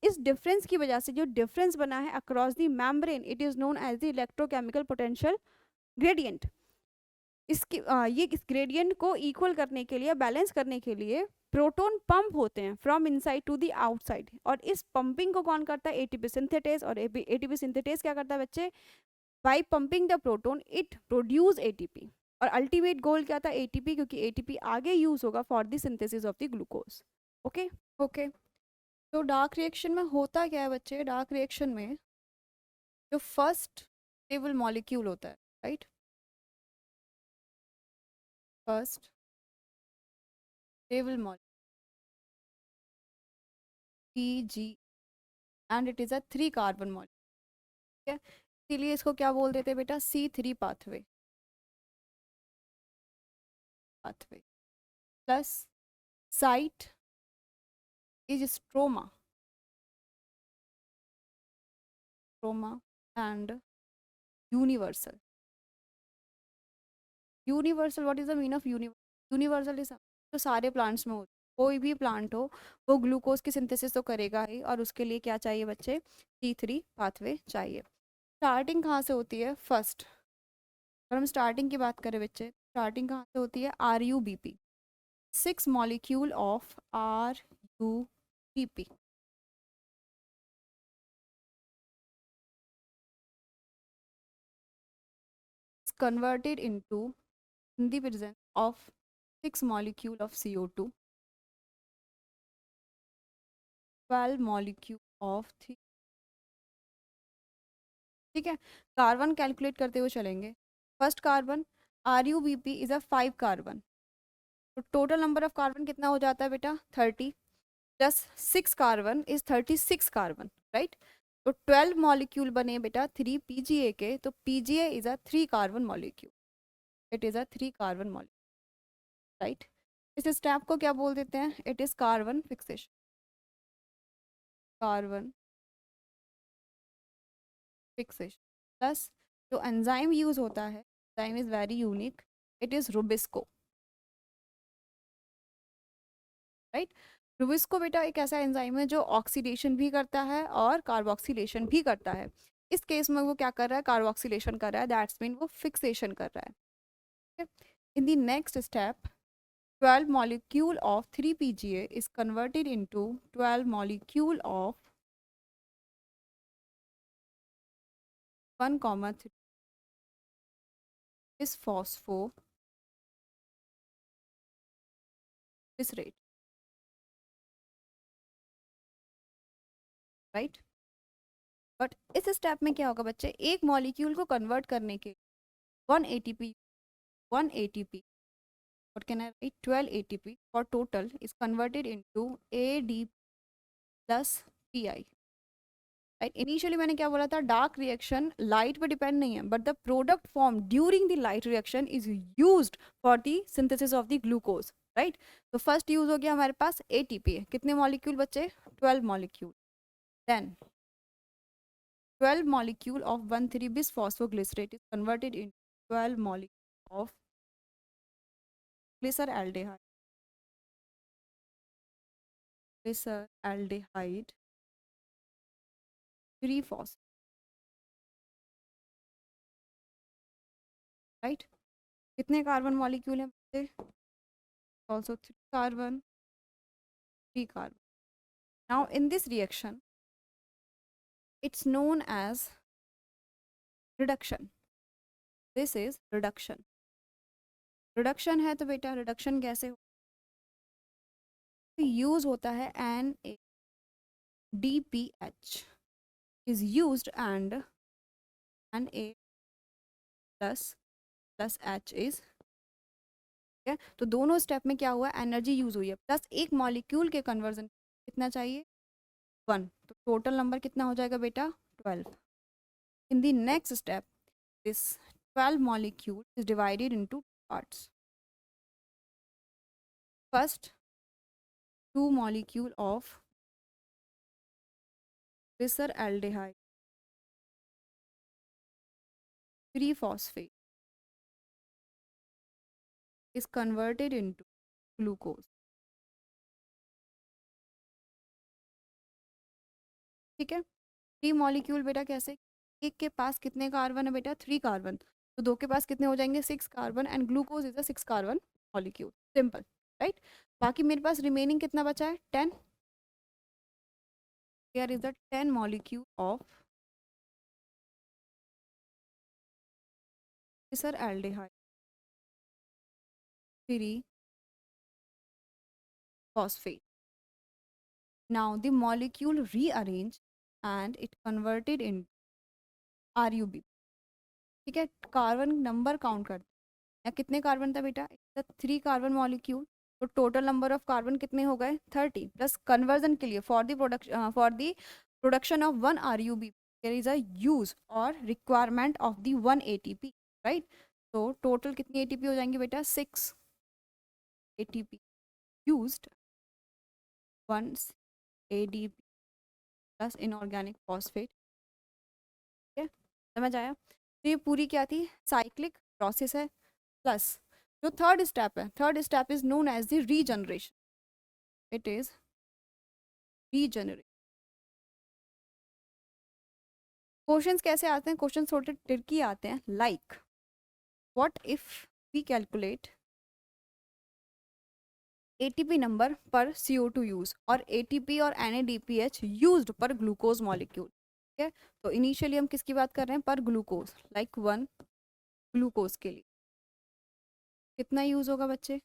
इस डिफरेंस की वजह से जो डिफरेंस बना है across the membrane, it is known as the electrochemical potential gradient. इसकी ये इस ग्रेडियंट को इक्वल करने के लिए, बैलेंस करने के लिए प्रोटॉन पंप होते हैं from inside to the outside, और इस पंपिंग को कौन करता है, एटीपी सिंथेटेस। और एटीपी सिंथेटेस क्या करता है बच्चे, by pumping the proton it produce ATP. और अल्टीमेट गोल क्या था, एटीपी, क्योंकि एटीपी आगे यूज होगा for the synthesis of the glucose. Okay. Okay. तो डार्क रिएक्शन में होता क्या है बच्चे, डार्क रिएक्शन में जो फर्स्ट स्टेबल मॉलिक्यूल होता है, right, first stable molecule PG, and it is a 3 carbon molecule, ठीक है। इसीलिए इसको क्या बोल देते हैं बेटा, C3 pathway, pathway plus site is stroma, stroma and universal. Universal, what is the mean of universal is तो सारे प्लांट्स में होता है, कोई भी प्लांट हो वो ग्लूकोज की सिंथेसिस तो करेगा ही, और उसके लिए क्या चाहिए बच्चे, C3 पाथवे चाहिए। स्टार्टिंग कहाँ से होती है, फर्स्ट, अगर हम स्टार्टिंग की बात करें बच्चे, स्टार्टिंग कहाँ से होती है, RUBP, 6 molecule of RUBP is converted into, in the presence of 6 molecule of CO2, 12 molecule of ठीक है। कार्बन कैलकुलेट करते हुए चलेंगे, first carbon, RUBP is a 5 carbon, तो टोटल नंबर ऑफ कार्बन कितना हो जाता है बेटा, 30, plus 6 carbon is 36 carbon, right. तो 12 मॉलिक्यूल बने बेटा 3 PGA के, तो PGA is a 3 carbon molecule, it is a 3 carbon molecule, right. इस स्टेप को क्या बोल देते हैं, it is carbon fixation, carbon fixation. Plus जो एंजाइम यूज होता है, enzyme is very unique, it is rubisco, right. Rubisco बेटा एक ऐसा एंजाइम है जो ऑक्सीडेशन भी करता है और कार्बोक्सिलेशन भी करता है। इस केस में वो क्या कर रहा है, कार्बोक्सिलेशन कर रहा है, दैट्स मीन वो फिक्सेशन कर रहा है। In the next step 12 molecule of 3 PGA is converted into 12 molecule of 1, 3 is phosphoglycerate, right. But इस स्टेप में क्या होगा बच्चे, एक मॉलिक्यूल को कन्वर्ट करने के 1 ATP, 1 ATP, what can I write, 12 ATP for total is converted into ADP plus PI, right. Initially मैंने क्या बोला था, डार्क रिएक्शन लाइट पे डिपेंड नहीं है, but the product form during the light reaction is used for the synthesis of the glucose, right. तो first use हो गया हमारे पास ATP, कितने मॉलिक्यूल बच्चे, 12 molecule, then 12 molecule of 1,3 bis phosphoglycerate is converted into 12 molecule of glyceraldehyde, glyceraldehyde 3 phosphate, right. कितने carbon molecule हैं बच्चे, also 3 carbon, 3 carbon. Now in this reaction it's known as reduction, this is reduction। Reduction है तो बेटा reduction कैसे use होता है, NADPH, is used and A plus H is, ठीक है। तो दोनों स्टेप में क्या हुआ, एनर्जी यूज हुई है, प्लस एक मॉलिक्यूल के कन्वर्जन कितना चाहिए, 1, तो टोटल नंबर कितना हो जाएगा बेटा, 12। In the next step this 12 molecule is divided into parts. First, 2 molecule of glyceraldehyde 3 phosphate is converted into glucose, ठीक है। 3 मॉलिक्यूल बेटा कैसे, एक के पास कितने कार्बन है बेटा, 3 कार्बन, तो दो के पास कितने हो जाएंगे, 6 carbon, and glucose is a 6 carbon molecule, simple, right. बाकी मेरे पास रिमेनिंग कितना बचा है, 10। Here is the 10 molecule of glyceraldehyde 3 phosphate. Now the molecule rearranged and it converted in RUB, ठीक है। कार्बन नंबर काउंट करते हैं, कितने कार्बन था बेटा, 3 कार्बन मॉलिक्यूल, तो टोटल नंबर ऑफ कार्बन कितने हो गए, 30, प्लस कन्वर्जन के लिए for the production of 1 RUB there is a use और requirement of the 1 ATP, right. तो टोटल कितनी ATP हो जाएंगी बेटा, 6 ATP used, 1 ADP plus inorganic phosphate, ठीक है, समझ आया। तो ये पूरी क्या थी, साइक्लिक प्रोसेस है। प्लस जो थर्ड स्टेप है, third step is known as the regeneration, it is regenerate. Questions कैसे आते हैं, क्वेश्चंस थोड़े ट्रिकी आते हैं, like what if we calculate ATP number per CO2 use और ATP और NADPH used per glucose molecule, ठीक है। तो इनिशियली हम किसकी बात कर रहे हैं, पर ग्लूकोज, लाइक 1 ग्लूकोज के लिए कितना यूज होगा बच्चे,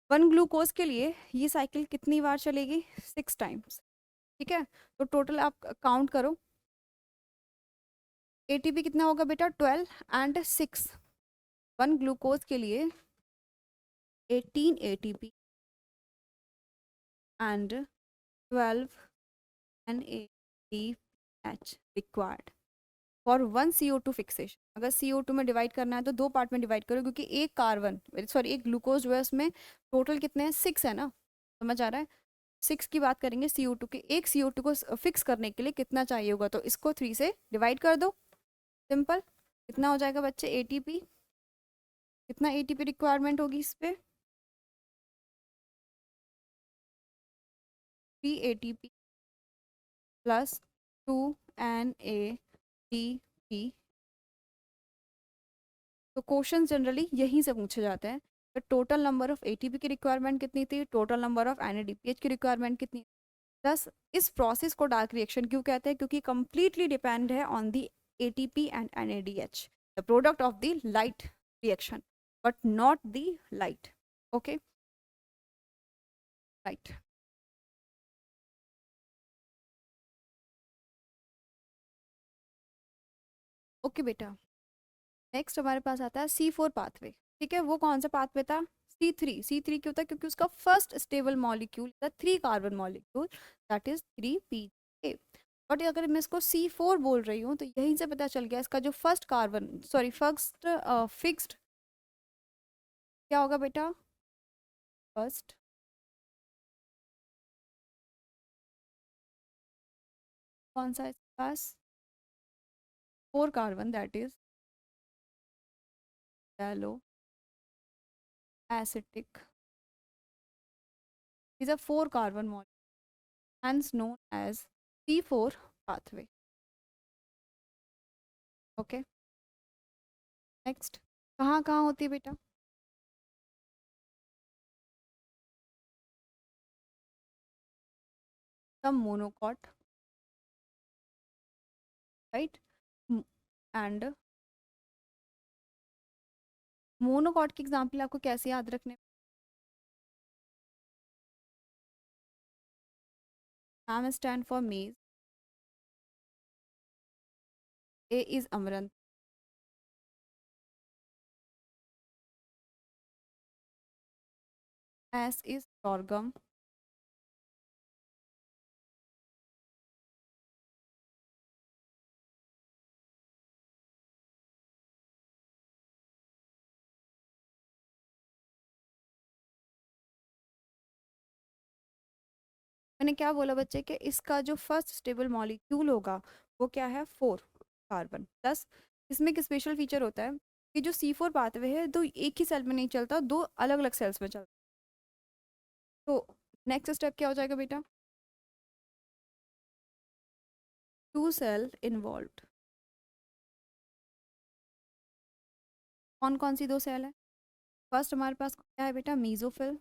1 ग्लूकोज के लिए ये साइकिल कितनी बार चलेगी, 6 टाइम्स, ठीक है। तो टोटल आप काउंट करो, ATP कितना होगा बेटा, 12 एंड 6, 1 ग्लूकोज के लिए 18 ATP and 12 NADPH required for 1 CO2 fixation. अगर CO2 में डिवाइड करना है तो दो पार्ट में डिवाइड करो, क्योंकि एक कार्बन सॉरी एक ग्लूकोज जो है उसमें टोटल कितने हैं, 6 है ना, समझ आ रहा है। 6 की बात करेंगे CO2 के, एक CO2 को फिक्स करने के लिए कितना चाहिए होगा, तो इसको 3 से डिवाइड कर दो, सिंपल। कितना हो जाएगा बच्चे, ATP, कितना ATP रिक्वायरमेंट होगी इस पे, 3 ATP प्लस 2 NADP। तो क्वेश्चन जनरली यहीं से पूछे जाते हैं, तो टोटल नंबर ऑफ ATP की रिक्वायरमेंट कितनी थी, टोटल नंबर ऑफ NADPH की रिक्वायरमेंट कितनी, प्लस इस प्रोसेस को डार्क रिएक्शन क्यों कहते हैं, क्योंकि कंप्लीटली डिपेंड है on the ATP and NADH, the product of the light reaction but not the light, okay, right. Okay बेटा, नेक्स्ट हमारे पास आता है C4 पाथवे, ठीक है। वो कौन सा पाथवे था, C3 क्यों था, क्योंकि उसका फर्स्ट स्टेबल मॉलिक्यूल था 3 carbon molecule, that is 3PA। But अगर मैं इसको C4 बोल रही हूँ तो यहीं से पता चल गया इसका जो first carbon sorry first fixed क्या होगा बेटा, फर्स्ट कौन सा है इसके पास, 4 carbon, that is yellow acetic, is a 4 carbon molecule hence known as C4 pathway, okay. Next कहाँ कहाँ होती है बेटा, some monocot, right, and monocot की एग्जांपल आपको कैसे याद रखने, M स्टैंड फॉर मेज, A is Amaranth. S is sorghum. मैंने क्या बोला बच्चे कि इसका जो फर्स्ट स्टेबल मॉलिक्यूल होगा वो क्या है, 4 कार्बन प्लस। इसमें एक स्पेशल फीचर होता है कि जो C4 पाथवे है दो एक ही सेल में नहीं चलता, दो अलग अलग सेल्स में चलता। तो नेक्स्ट स्टेप क्या हो जाएगा बेटा, 2 सेल इन्वॉल्व। कौन कौन सी 2 सेल है, फर्स्ट हमारे पास क्या है बेटा, मीजोफिल।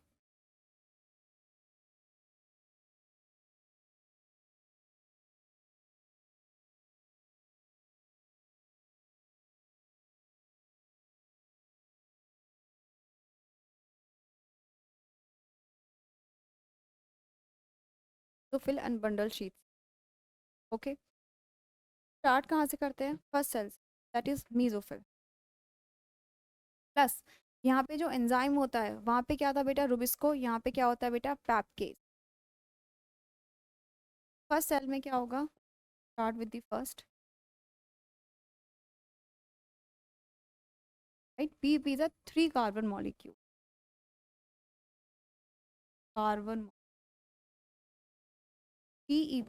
तो फिल अनबंडल शीट। ओके, स्टार्ट कहाँ से करते हैं, first cell, that is mesophyll. Plus यहाँ पे जो एंजाइम होता है वहाँ पे क्या था बेटा, रुबिस्को। यहाँ पे क्या होता है बेटा, पैपकेज। फर्स्ट सेल में क्या होगा, start with the first, right. PP is a 3 carbon molecule, carbon, PEP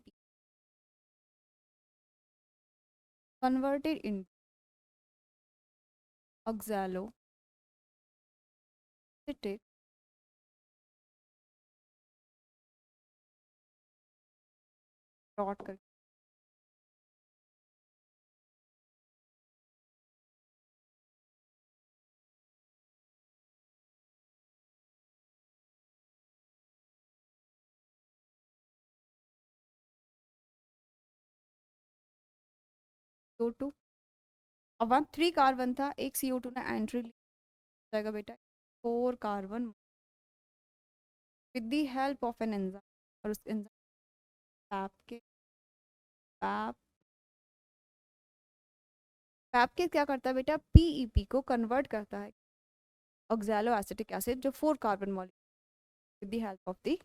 converted into oxaloacetic dot कर CO2। अब वहाँ 3 कार्बन था, एक CO2 ने एंट्री जाएगा बेटा, 4 carbon with the help of an enzyme. और उस एंजाइम पैप के पैप पैप के क्या करता है बेटा, PEP को कन्वर्ट करता है ऑक्सैलो एसिटिक एसिड, जो 4 carbon molecule with the help of the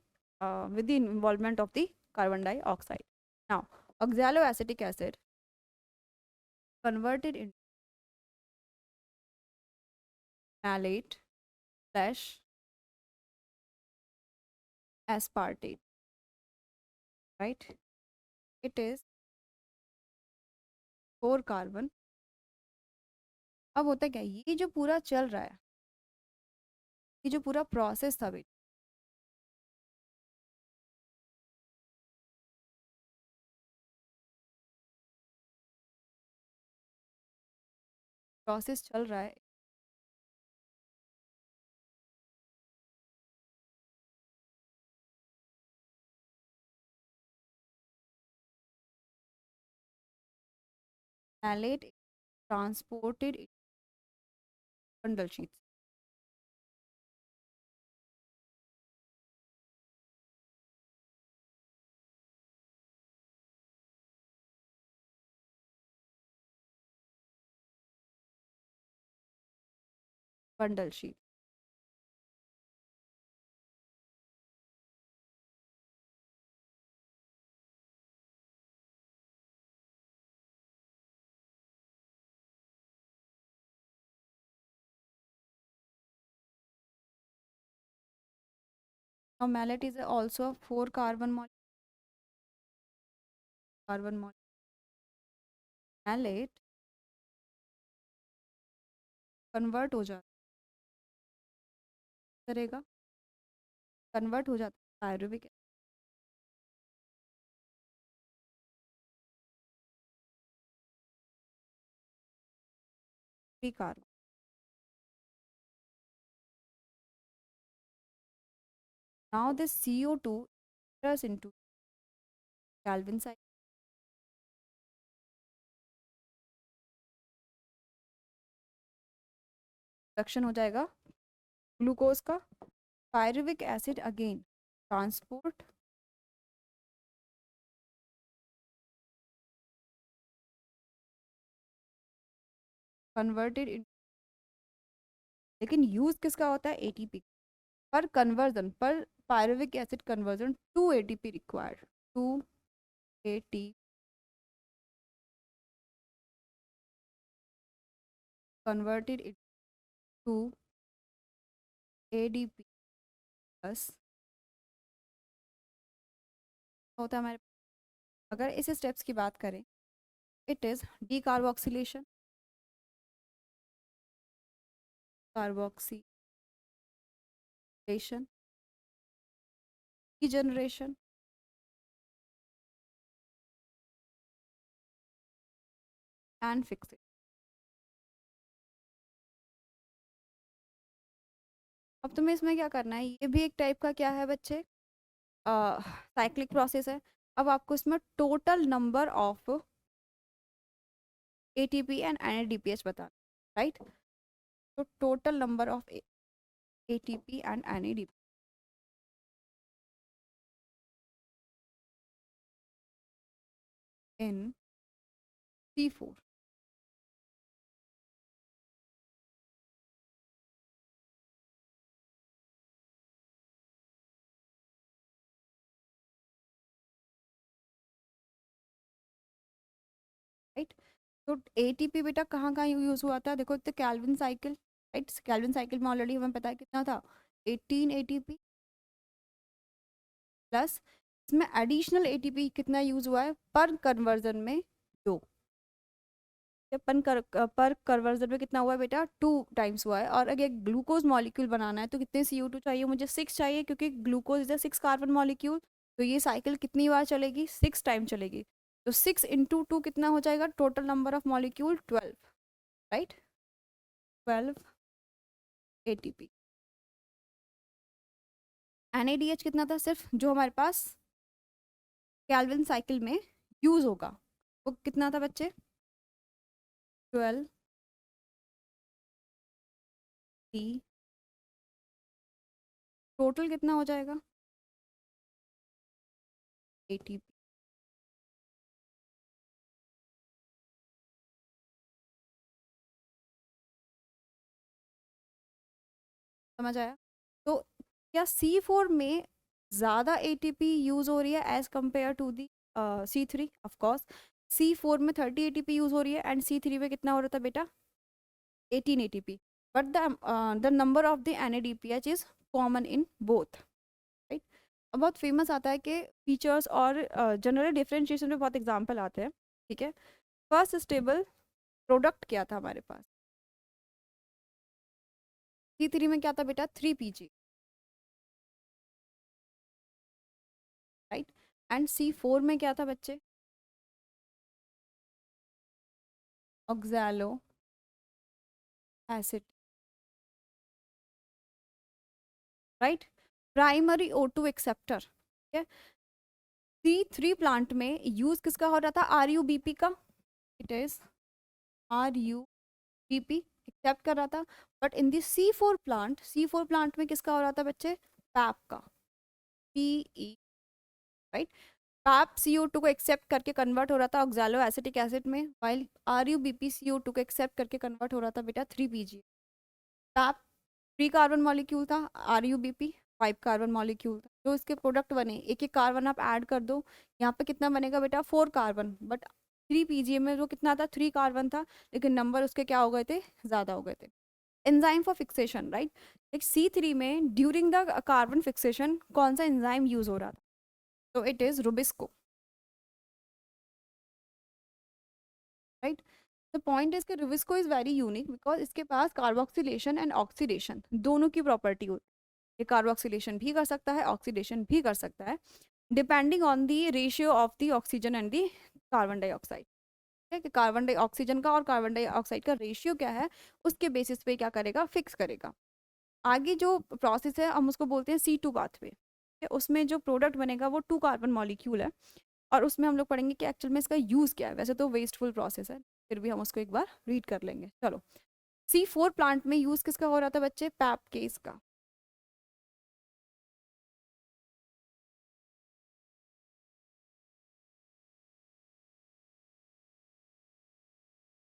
with the involvement of the carbon dioxide. Now, oxaloacetic acid converted into malate slash aspartate, right? It is 4 carbon. अब होता क्या है, ये जो पूरा चल रहा है, ये जो पूरा प्रोसेस था बेटा, प्रोसेस चल रहा है, malate transported in bundle sheets। Bundle sheet. Now malate is also a 4 carbon molecule। malate convert हो जाता करेगा, कन्वर्ट हो जाता है pyruvic carbon. Now this CO2 enters into Calvin cycle, production हो जाएगा ग्लूकोज का। Pyruvic acid again transport converted, लेकिन यूज किसका होता है, ATP. Per conversion, per pyruvic acid conversion, 2 ATP required, 2 ATP converted to ADP plus होता है हमारे। अगर इस स्टेप्स की बात करें, it is D carboxylation, carboxylation, generation and fixing. अब तुम्हें इसमें क्या करना है, ये भी एक टाइप का क्या है बच्चे, साइक्लिक प्रोसेस है। अब आपको इसमें total number of ATP and NADPH बताना, राइट। तो total number of ATP and NADP in C4, right. तो एटीपी बेटा कहाँ कहाँ यूज हुआ था, देखो तो Calvin cycle, right. Kelvin cycle में ऑलरेडी हमें पता है कितना था, 18 एटीपी प्लस इसमें एडिशनल एटीपी कितना यूज हुआ है पर कन्वर्जन में, 2। पर कन्वर्जन में कितना हुआ है बेटा, 2 टाइम्स हुआ है। और अगर ग्लूकोज मॉलिक्यूल बनाना है तो कितने CO2 चाहिए, मुझे 6 चाहिए, क्योंकि glucose is a 6 carbon molecule. तो ये साइकिल कितनी बार चलेगी, 6 टाइम चलेगी। तो 6 × 2 कितना हो जाएगा, total number of molecule 12, right, 12 ATP. NADH कितना था, सिर्फ जो हमारे पास कैल्विन साइकिल में यूज होगा, वो कितना था बच्चे, 12 टी। टोटल कितना हो जाएगा, एटीपी। समझ आया। तो क्या C4 में ज़्यादा एटीपी यूज़ हो रही है as compare to the C3, of course. C4 में 30 एटीपी यूज़ हो रही है एंड C3 में कितना हो रहा था बेटा, 18 ATP. But the number of the NADPH is common in both, right. अब बहुत फेमस आता है कि फीचर्स और जनरल डिफरेंशिएशन में बहुत एग्जाम्पल आते हैं, ठीक है। फर्स्ट स्टेबल प्रोडक्ट क्या था हमारे पास, C3 में क्या था बेटा, 3 PG, राइट। एंड C4 में क्या था बच्चे, oxalo acid, right. Primary O2 acceptor, ठीक है। C3 प्लांट में यूज किसका हो रहा था, RUBP का, इट इज RUBP एक्सेप्ट कर रहा था। But in the C4 plant में किसका हो रहा था बच्चे, पैप का, PE, राइट। पैप CO2 को एक्सेप्ट करके कन्वर्ट हो रहा था ऑक्सैलो एसिटिक एसिड में, वाइल RUBP CO2 को एक्सेप्ट करके कन्वर्ट हो रहा था बेटा 3PG। पैप 3 कार्बन मॉलिक्यूल था, RUBP 5 कार्बन मॉलिक्यूल था। जो इसके प्रोडक्ट बने, एक एक कार्बन आप ऐड कर दो, यहाँ पे कितना बनेगा बेटा, 4 कार्बन। बट 3 PGA में वो कितना था, 3 कार्बन था, लेकिन नंबर उसके क्या हो गए थे, ज़्यादा हो गए थे। Enzyme for fixation, right. एक C3 में ड्यूरिंग द कार्बन फिक्सेशन कौन सा एंजाइम यूज हो रहा था, तो it is rubisco, right. The point is कि rubisco is very unique because इसके पास कार्बोक्सिलेशन एंड ऑक्सीडेशन दोनों की प्रॉपर्टी होती है। ये कार्बोक्सिलेशन भी कर सकता है, ऑक्सीडेशन भी कर सकता है, depending on the ratio of the oxygen and the carbon dioxide. ठीक है, कि कार्बन डाइऑक्सीजन का और कार्बन डाइऑक्साइड का रेशियो क्या है, उसके बेसिस पे क्या करेगा, फिक्स करेगा। आगे जो प्रोसेस है हम उसको बोलते हैं C2 पाथवे। उसमें जो प्रोडक्ट बनेगा वो 2 कार्बन मॉलिक्यूल है, और उसमें हम लोग पढ़ेंगे कि एक्चुअल में इसका यूज़ क्या है। वैसे तो वेस्टफुल प्रोसेस है, फिर भी हम उसको एक बार रीड कर लेंगे। चलो, C4 प्लांट में यूज़ किसका हो रहा था बच्चे, पैप केस का,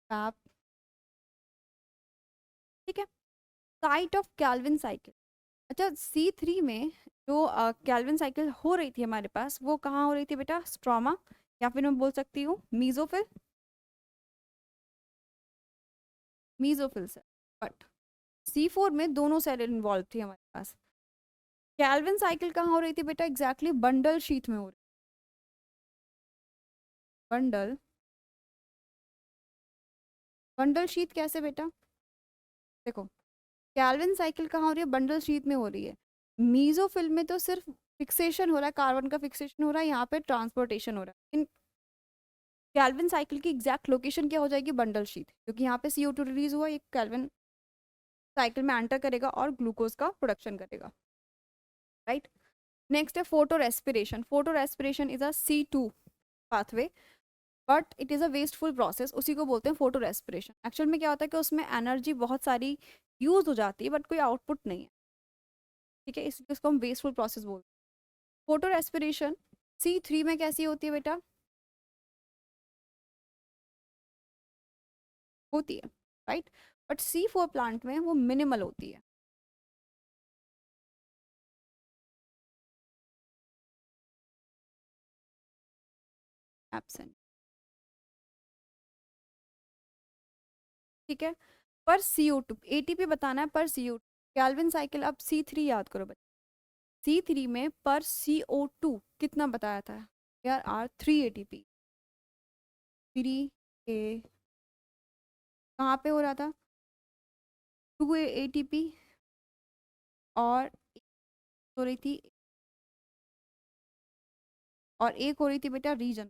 PEP site of Calvin cycle. अच्छा, C3 में जो कैल्विन साइकिल हो रही थी हमारे पास, वो कहाँ हो रही थी बेटा? स्ट्रोमा, या फिर मैं बोल सकती हूँ मीजोफिल। मीजोफिल से, बट C4 में दोनों सेल इन्वॉल्व थी हमारे पास। कैल्विन साइकिल कहाँ हो रही थी बेटा? एग्जैक्टली बंडल शीथ में हो रही। बंडल, बंडल शीथ कैसे बेटा? देखो, कैल्विन साइकिल कहाँ हो रही है? बंडल शीथ में हो रही है। मीजोफिल में तो सिर्फ फिक्सेशन हो रहा है, कार्बन का फिक्सेशन हो रहा है, यहाँ पे ट्रांसपोर्टेशन हो रहा है। इन कैल्विन साइकिल की एग्जैक्ट लोकेशन क्या हो जाएगी? बंडल शीथ, क्योंकि यहाँ पे CO2 रिलीज हुआ, एक कैल्विन साइकिल में एंटर करेगा और ग्लूकोज का प्रोडक्शन करेगा, राइट। नेक्स्ट है photo respiration. Photo respiration is a C2 pathway, but it is a wasteful process, उसी को बोलते हैं फोटो रेस्पिरेशन। एक्चुअल में क्या होता है कि उसमें एनर्जी बहुत सारी यूज हो जाती है, बट कोई आउटपुट नहीं है, ठीक है, इसलिए उसको हम वेस्टफुल प्रोसेस बोलते हैं। फोटो रेस्पिरेशन C3 में कैसी होती है बेटा? होती है, राइट, बट C4 प्लांट में वो मिनिमल होती है। एब्सेंट, ठीक है। पर CO2 ATP बताना है, पर CO2 कैल्विन साइकिल। अब C3 याद करो बच्चे, C3 में पर CO2 कितना बताया था? यार आर 3 ATP। 3 कहाँ पे हो रहा था? 2 ATP, और हो रही थी, और एक हो रही थी बेटा reason.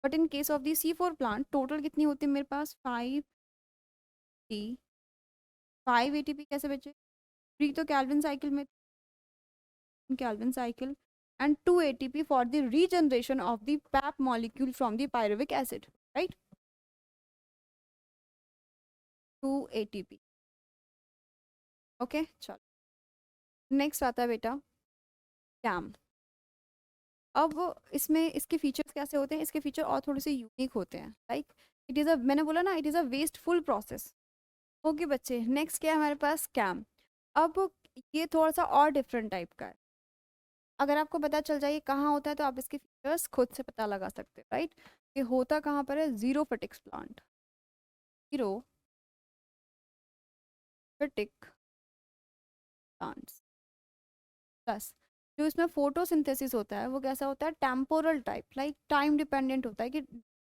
But in case of the C4 plant total कितनी होती है मेरे पास? 5 T, 5 ATP कैसे बचे? 3 तो कैल्विन साइकिल में, Calvin cycle, and 2 ATP for the regeneration of the PEP molecule from the pyruvic acid, right. 2 ATP, okay चलो। Next आता है बेटा कैम। अब इसमें इसके फीचर्स कैसे होते हैं? इसके फीचर और थोड़े से यूनिक होते हैं, लाइक इट इज़ अ, मैंने बोला ना, it is a wasteful process. Okay बच्चे, नेक्स्ट क्या है हमारे पास? कैम। अब ये थोड़ा सा और डिफरेंट टाइप का है। अगर आपको पता चल जाए ये कहाँ होता है, तो आप इसके फीचर्स खुद से पता लगा सकते हो, राइट। ये होता कहाँ पर है? जीरोफिटिक्स प्लांट। Xerophytic plants. प्लस जो इसमें फोटोसिंथेसिस होता है वो कैसा होता है? Temporal type, like time dependent होता है, कि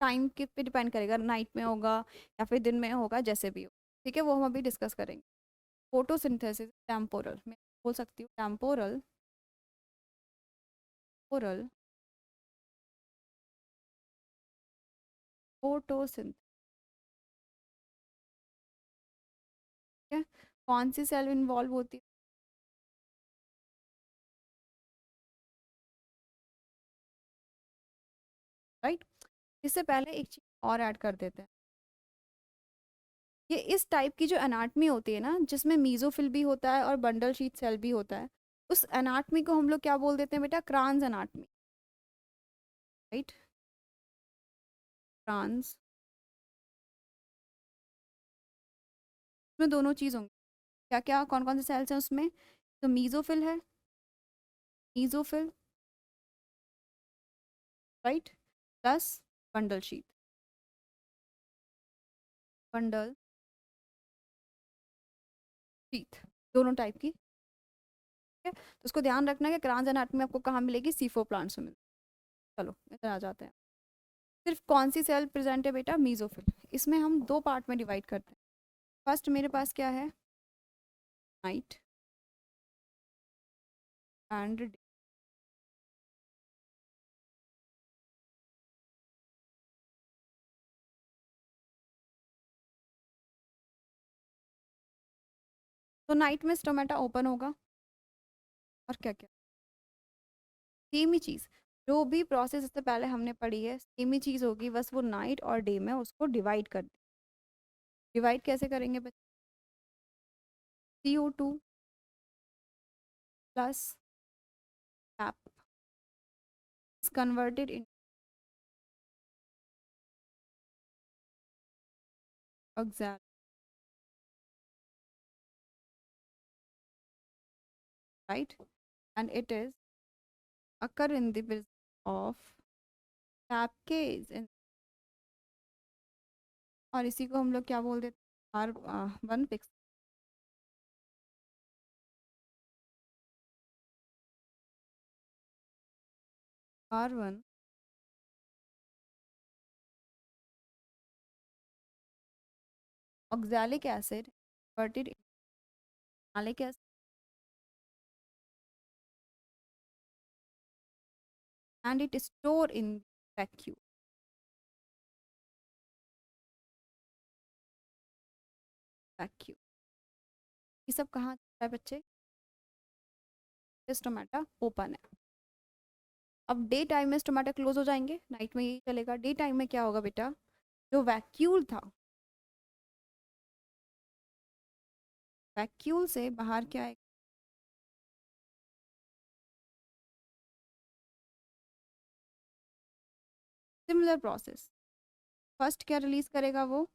टाइम के पे डिपेंड करेगा, नाइट में होगा या फिर दिन में होगा, जैसे भी हो, ठीक है, वो हम अभी डिस्कस करेंगे। फोटोसिंथेसिस टेम्पोरल, मैं बोल सकती हूँ टेम्पोरल, ओरल फोटोसिंथेसिस, है। कौन सी सेल इन्वॉल्व होती है? राइट। इससे पहले एक चीज और ऐड कर देते हैं। ये इस टाइप की जो एनाटमी होती है ना, जिसमें मीजोफिल भी होता है और बंडल शीथ सेल भी होता है, उस एनाटमी को हम लोग क्या बोल देते हैं बेटा? Cross anatomy, right. क्रांस, उसमें दोनों चीज होंगी। क्या क्या, कौन कौन से सेल्स हैं उसमें? तो मीजोफिल है, mesophyll, right, plus bundle sheath, bundle sheath, दोनों टाइप की, ठीक है। तो उसको ध्यान रखना है कि क्रांस एनाटमी आपको कहाँ मिलेगी? C4 प्लांट्स में मिलेगी। चलो इधर आ जाते हैं। सिर्फ कौन सी सेल प्रेजेंट है बेटा? मीजोफिल। इसमें हम दो पार्ट में डिवाइड करते हैं। फर्स्ट मेरे पास क्या है? Night and day. तो नाइट में स्टोमेटा ओपन होगा, और क्या क्या, सेम ही चीज़, जो भी प्रोसेस इससे पहले हमने पढ़ी है सेम ही चीज़ होगी, बस वो नाइट और डे में उसको डिवाइड कर, डिवाइड कैसे करेंगे बच्चे? CO2 plus cap is converted in oxalate, right? And it is occur in the presence of कैपकेज और इसी को हम लोग क्या बोल देते हैं, R1 fix R1 oxalic acid converted into malic acid and it is stored in vacuum. Vacuum ये सब कहाँ चलता है बच्चे? स्टोमेटा ओपन है। अब डे टाइम में स्टोमेटा क्लोज हो जाएंगे, नाइट में यही चलेगा। डे टाइम में क्या होगा बेटा, जो वैक्यूल था, वैक्यूल से बाहर क्या है, सिमिलर प्रोसेस। फर्स्ट क्या रिलीज करेगा वो,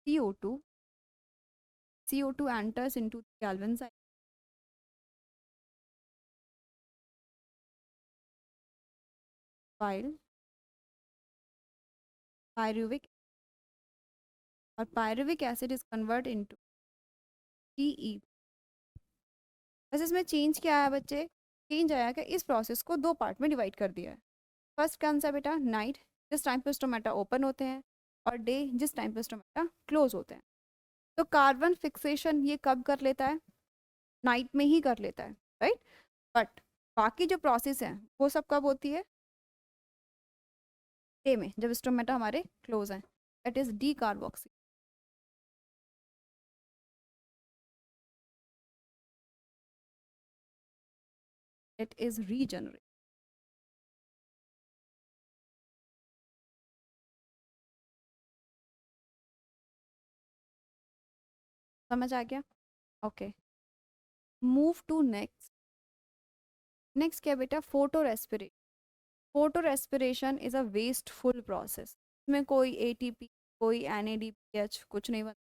CO2। CO2 enters into the Calvin cycle, while pyruvic और pyruvic acid is converted into PE। बस इसमें चेंज क्या आया बच्चे, चेंज आया कि इस प्रोसेस को दो पार्ट में डिवाइड कर दिया है। फर्स्ट कौन सा बेटा, नाइट जिस टाइम पे स्टोमेटा ओपन होते हैं, और डे जिस टाइम पे स्टोमेटा क्लोज होते हैं। तो कार्बन फिक्सेशन ये कब कर लेता है, नाइट में ही कर लेता है, राइट। बट बाकी जो प्रोसेस है वो सब कब होती है, डे में, जब स्टोमेटा हमारे क्लोज हैं। That is de carboxy, it is regenerate. समझ आ गया, okay. Move to next. Next क्या बेटा, photo respiration. Photo respiration is a wasteful process, इसमें कोई ATP कोई NADPH कुछ नहीं बनता।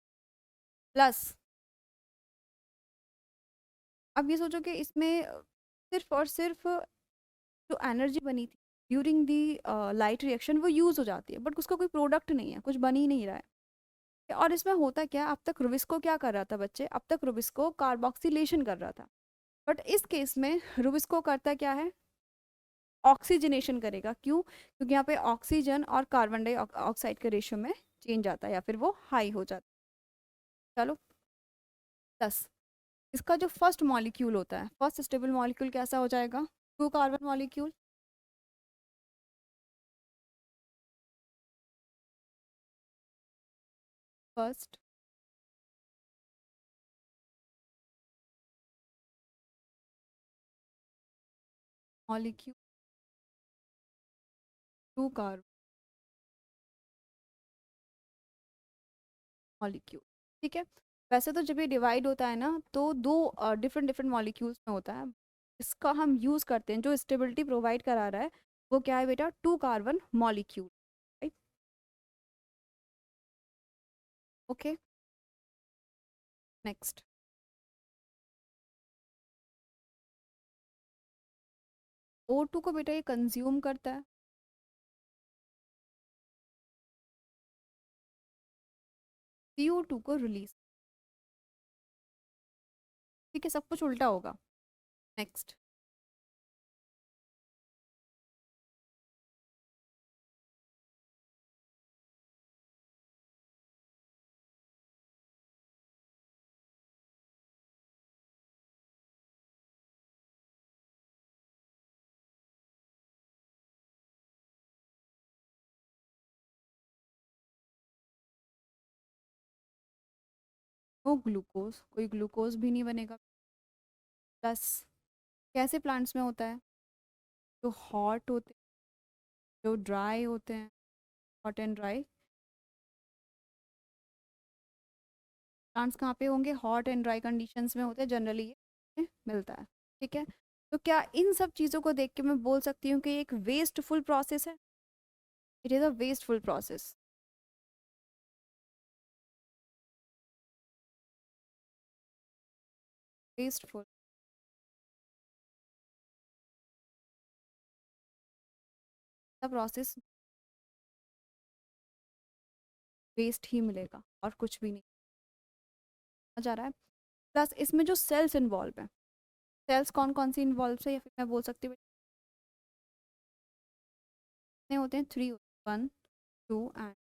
प्लस अब ये सोचो कि इसमें सिर्फ और सिर्फ जो एनर्जी बनी थी ड्यूरिंग दी लाइट रिएक्शन वो यूज़ हो जाती है, बट उसका कोई प्रोडक्ट नहीं है, कुछ बन ही नहीं रहा है। और इसमें होता क्या, अब तक रुबिस्को क्या कर रहा था बच्चे, अब तक रुबिस्को कार्बोक्सिलेशन कर रहा था, बट इस केस में रुबिस्को करता क्या है, ऑक्सीजनेशन करेगा। क्यों, क्योंकि यहाँ पे ऑक्सीजन और कार्बन डाइऑक्साइड के रेशियो में चेंज आता है, या फिर वो हाई हो जाता है। चलो, प्लस इसका जो फर्स्ट मॉलिक्यूल होता है, फर्स्ट स्टेबल मॉलिक्यूल कैसा हो जाएगा, 2 carbon molecule. First molecule 2 carbon molecule, ठीक है। वैसे तो जब ये डिवाइड होता है ना, तो दो डिफरेंट डिफरेंट मॉलिक्यूल्स में होता है। इसका हम यूज़ करते हैं, जो स्टेबिलिटी प्रोवाइड करा रहा है वो क्या है बेटा, 2 carbon molecule, right. Okay, next. O2 को बेटा ये कंज्यूम करता है, CO2 को रिलीज, ठीक है, सब कुछ उल्टा होगा। नेक्स्ट, वो ग्लूकोज, कोई ग्लूकोज भी नहीं बनेगा। प्लस कैसे प्लांट्स में होता है, जो हॉट होते हैं, जो ड्राई होते हैं, हॉट एंड ड्राई प्लांट्स कहाँ पे होंगे, हॉट एंड ड्राई कंडीशंस में होते हैं जनरली, ये मिलता है, ठीक है। तो क्या इन सब चीज़ों को देख के मैं बोल सकती हूँ कि ये एक वेस्टफुल प्रोसेस है, it is a wasteful process. Wasteful process waste ही मिलेगा और कुछ भी नहीं जा रहा है। प्लस इसमें जो सेल्स इन्वॉल्व है, सेल्स कौन कौन सी इन्वॉल्व है, या फिर मैं बोल सकती हूँ कितने होते हैं, 3, 1, 2 एंड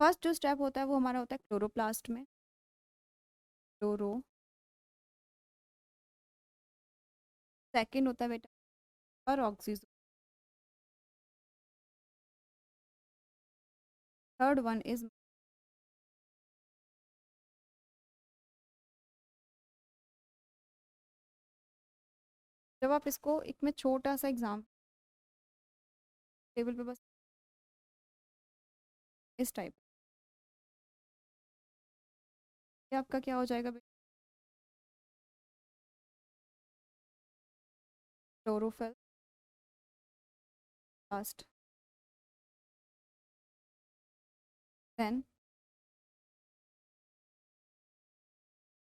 फर्स्ट जो स्टेप होता है वो हमारा होता है क्लोरोप्लास्ट में, क्लोरो। सेकंड होता है बेटा पर ऑक्सीजन। थर्ड वन इज, जब आप इसको एक में छोटा सा एग्जाम टेबल पे बस इस टाइप, ये आपका क्या हो जाएगा बेटा, क्लोरोफिल प्लास्ट, देन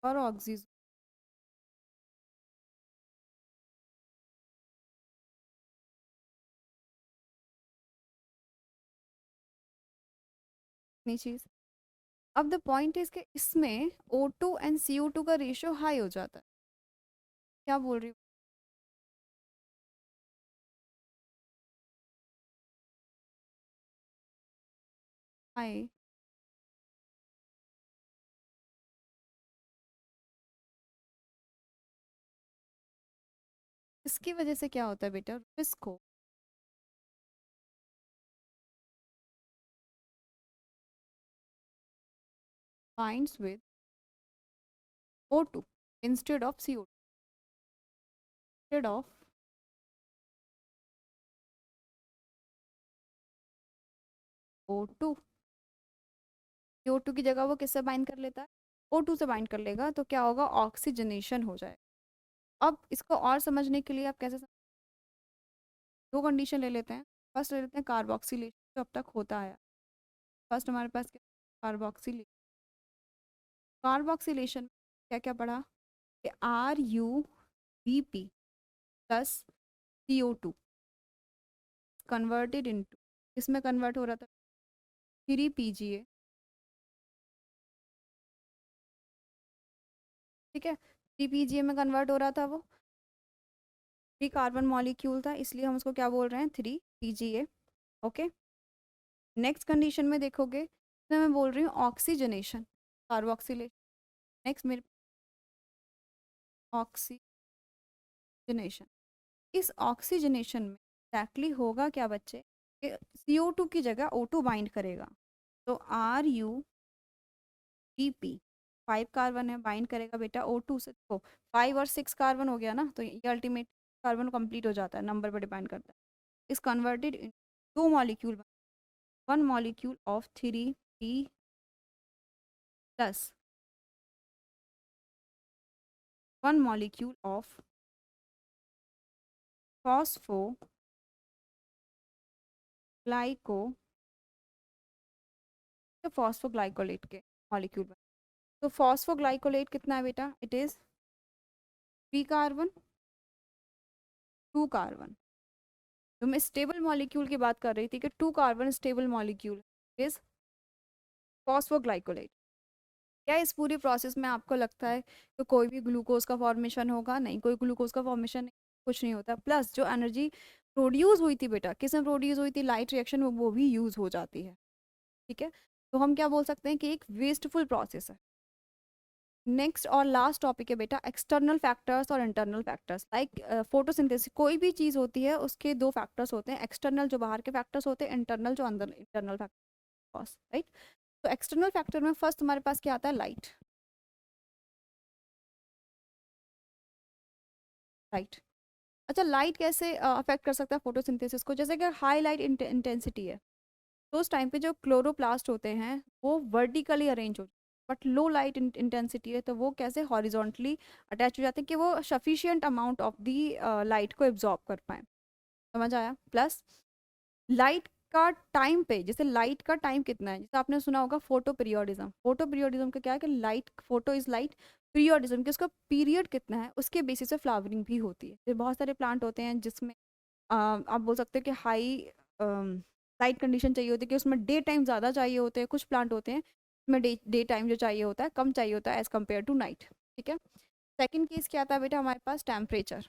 और ऑक्सीजन। चीज, अब द पॉइंट इज कि इसमें O2 एंड CO2 का रेशियो हाई हो जाता है। क्या बोल रही हूँ, हाई। इसकी वजह से क्या होता है बेटा, इसको binds with O2 instead of CO2, instead of O2, CO2 की जगह वो किससे बाइंड कर लेता है, O2 से बाइंड कर लेगा, तो क्या होगा, ऑक्सीजनेशन हो जाएगा। अब इसको और समझने के लिए आप कैसे दो कंडीशन ले लेते हैं। फर्स्ट ले लेते हैं कार्बोक्सिलेशन, जो अब तक होता है। फर्स्ट हमारे पास क्या, कार्बोक्सिलेशन। कार्बोक्सिलेशन क्या क्या पढ़ा कि RuBp plus CO2 converted into, इसमें कन्वर्ट हो रहा था 3PGA, ठीक है, 3PGA में कन्वर्ट हो रहा था वो, 3 कार्बन मॉलिक्यूल था, इसलिए हम उसको क्या बोल रहे हैं, 3PGA। ओके, नेक्स्ट कंडीशन में देखोगे तो मैं बोल रही हूँ ऑक्सीजनेशन, कार्बोक्सिलेशन। नेक्स्ट मेरे ऑक्सीजनेशन, इस ऑक्सीजनेशन में एक्जैक्टली होगा क्या बच्चे, कि CO2 की जगह O2 बाइंड करेगा, तो RuBp 5 कार्बन है, बाइंड करेगा बेटा O2 से, तो 5 और 6 कार्बन हो गया ना, तो ये अल्टीमेट कार्बन कंप्लीट हो जाता है, नंबर पर डिपेंड करता है। इस converted in 2 molecule, 1 molecule of 3P plus 1 molecule of phosphoglyco, phosphoglycolate के मॉलिक्यूल बने। तो फॉस्फोग्लाइकोलेट कितना है बेटा, इट इज 3 कार्बन 2 कार्बन। तो मैं स्टेबल मॉलिक्यूल की बात कर रही थी कि 2 carbon stable molecule is phosphoglycolate. क्या इस पूरी प्रोसेस में आपको लगता है कि कोई भी ग्लूकोज का फॉर्मेशन होगा, नहीं, कोई ग्लूकोज का फॉर्मेशन नहीं, कुछ नहीं होता। प्लस जो एनर्जी प्रोड्यूस हुई थी बेटा, किस में प्रोड्यूस हुई थी, लाइट रिएक्शन में, वो भी यूज हो जाती है, ठीक है। तो हम क्या बोल सकते हैं कि एक वेस्टफुल प्रोसेस है। नेक्स्ट और लास्ट टॉपिक है बेटा एक्सटर्नल फैक्टर्स और इंटरनल फैक्टर्स। लाइक फोटोसिंथेसिस, कोई भी चीज़ होती है उसके दो फैक्टर्स होते हैं, एक्सटर्नल जो बाहर के फैक्टर्स होते हैं, इंटरनल जो अंदर इंटरनल फैक्टर्स, राइट। तो एक्सटर्नल फैक्टर में फर्स्ट हमारे पास क्या आता है, लाइट, राइट। अच्छा, लाइट कैसे अफेक्ट कर सकता है फोटोसिंथेसिस को, जैसे कि हाई लाइट इंटेंसिटी है, तो उस टाइम पे जो क्लोरोप्लास्ट होते हैं वो वर्टिकली अरेंज हो, बट लो लाइट इंटेंसिटी है तो वो कैसे हॉरिजॉन्टली अटैच हो जाते हैं कि वो sufficient amount of the light को एब्जॉर्ब कर पाए। समझ आया। प्लस लाइट का टाइम पे, जैसे लाइट का टाइम कितना है, जैसे आपने सुना होगा फोटो पीरियोडिज्म, फोटो पीरियोडिज्म का क्या है कि light, photo is light, periodism कि उसका पीरियड कितना है, उसके बेसिस पे फ्लावरिंग भी होती है। फिर बहुत सारे प्लांट होते हैं जिसमें आप बोल सकते हो कि हाई लाइट कंडीशन चाहिए होती है कि उसमें डे टाइम ज़्यादा चाहिए होते हैं, कुछ प्लांट होते हैं उसमें डे टाइम जो चाहिए होता है कम चाहिए होता है एज़ कम्पेयर टू नाइट। ठीक है। सेकेंड केस क्या था बेटा हमारे पास, टेम्परेचर।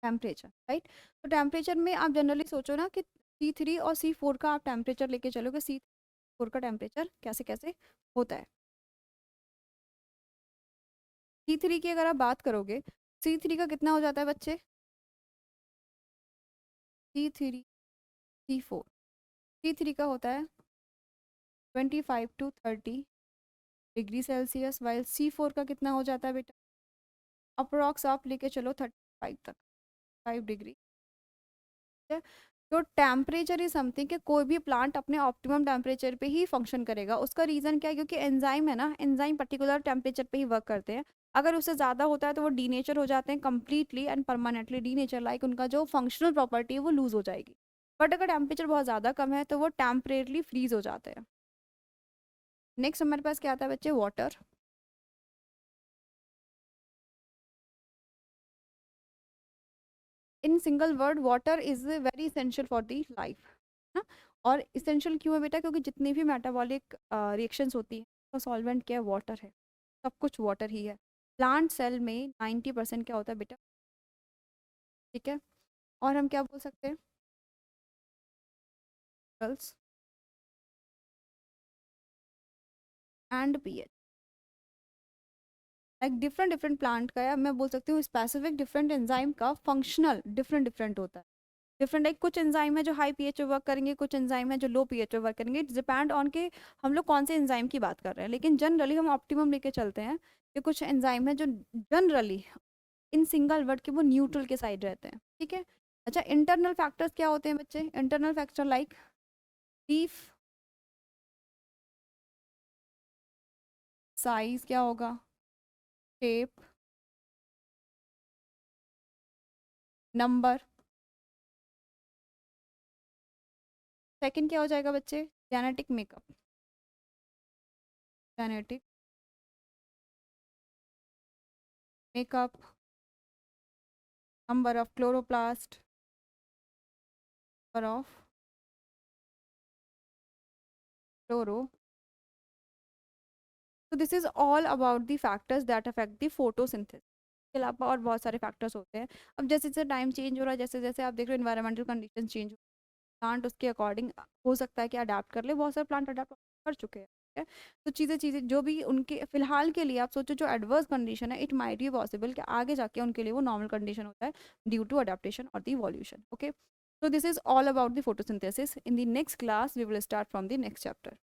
Temperature right. तो टेम्परेचर में आप जनरली सोचो ना कि C3 और C4 का आप टेम्परेचर लेके चलोगे, C4 का टेम्परेचर कैसे कैसे होता है। C3 की अगर आप बात करोगे, C3 का कितना हो जाता है बच्चे, C3 C4, C3 का होता है 25 to 30 degree Celsius, while C4 का कितना हो जाता है बेटा, अप्रोक्स आप लेके चलो 35 तक, 5 डिग्री। तो टेम्परेचर इज समथिंग कि कोई भी प्लांट अपने ऑप्टिमम टेम्परेचर पे ही फंक्शन करेगा। उसका रीज़न क्या है, क्योंकि एंजाइम है ना, एंजाइम पर्टिकुलर टेम्परेचर पे ही वर्क करते हैं। अगर उससे ज़्यादा होता है तो वो डीनेचर हो जाते हैं, completely and permanently denature, like उनका जो फंक्शनल प्रॉपर्टी है वो लूज हो जाएगी। बट अगर टेम्परेचर बहुत ज़्यादा कम है तो वो टेम्परेरली फ्रीज हो जाते हैं। नेक्स्ट हमारे पास क्या आता है बच्चे, water. In single word, water is very essential for the life ना। और इसेंशियल क्यों है बेटा, क्योंकि जितनी भी मेटाबॉलिक रिएक्शंस होती हैं तो सॉल्वेंट क्या है, वाटर है। सब कुछ वाटर ही है। प्लांट सेल में 90% क्या होता है बेटा। ठीक है। और हम क्या बोल सकते हैं, girls and pH, like different different plant का, या मैं बोल सकती हूँ स्पेसिफिक डिफरेंट एंजाइम का फंक्शनल डिफरेंट डिफरेंट होता है। डिफरेंट लाइक कुछ एंजाइम है जो हाई पीएच पे वर्क करेंगे, कुछ एंजाइम है जो लो पीएच पे वर्क करेंगे। इट्स डिपेंड ऑन के हम लोग कौन से एंजाइम की बात कर रहे हैं, लेकिन जनरली हम ऑप्टिमम लेके चलते हैं कि कुछ एंजाइम है जो जनरली इन सिंगल वर्ड के वो न्यूट्रल के साइड रहते हैं। ठीक है। अच्छा, इंटरनल फैक्टर्स क्या होते हैं बच्चे, internal factor like leaf size क्या होगा, शेप, नंबर। सेकंड क्या हो जाएगा बच्चे, genetic makeup, genetic makeup, number of chloroplast, number of chloro. तो this is all about the factors that affect the photosynthesis. के अलावा और बहुत सारे फैक्टर्स होते हैं। अब जैसे जैसे टाइम चेंज हो रहा है, जैसे जैसे आप देख रहे हो इन्वायरमेंटल कंडीशन चेंज, प्लांट उसके अकॉर्डिंग हो सकता है कि अडाप्ट कर ले, बहुत सारे प्लांट अडाप्ट कर चुके हैं। ठीक है? तो चीज़ें चीज़ें जो भी उनके फिलहाल के लिए आप सोचो जो एडवर्स कंडीशन है, इट माइट बी पॉसिबल कि आगे जाके उनके लिए वो नॉर्मल कंडीशन होता है ड्यू टू अडेप्टेशन और the evolution. Okay, so this is all about the photosynthesis. In the next class we will start from the next chapter.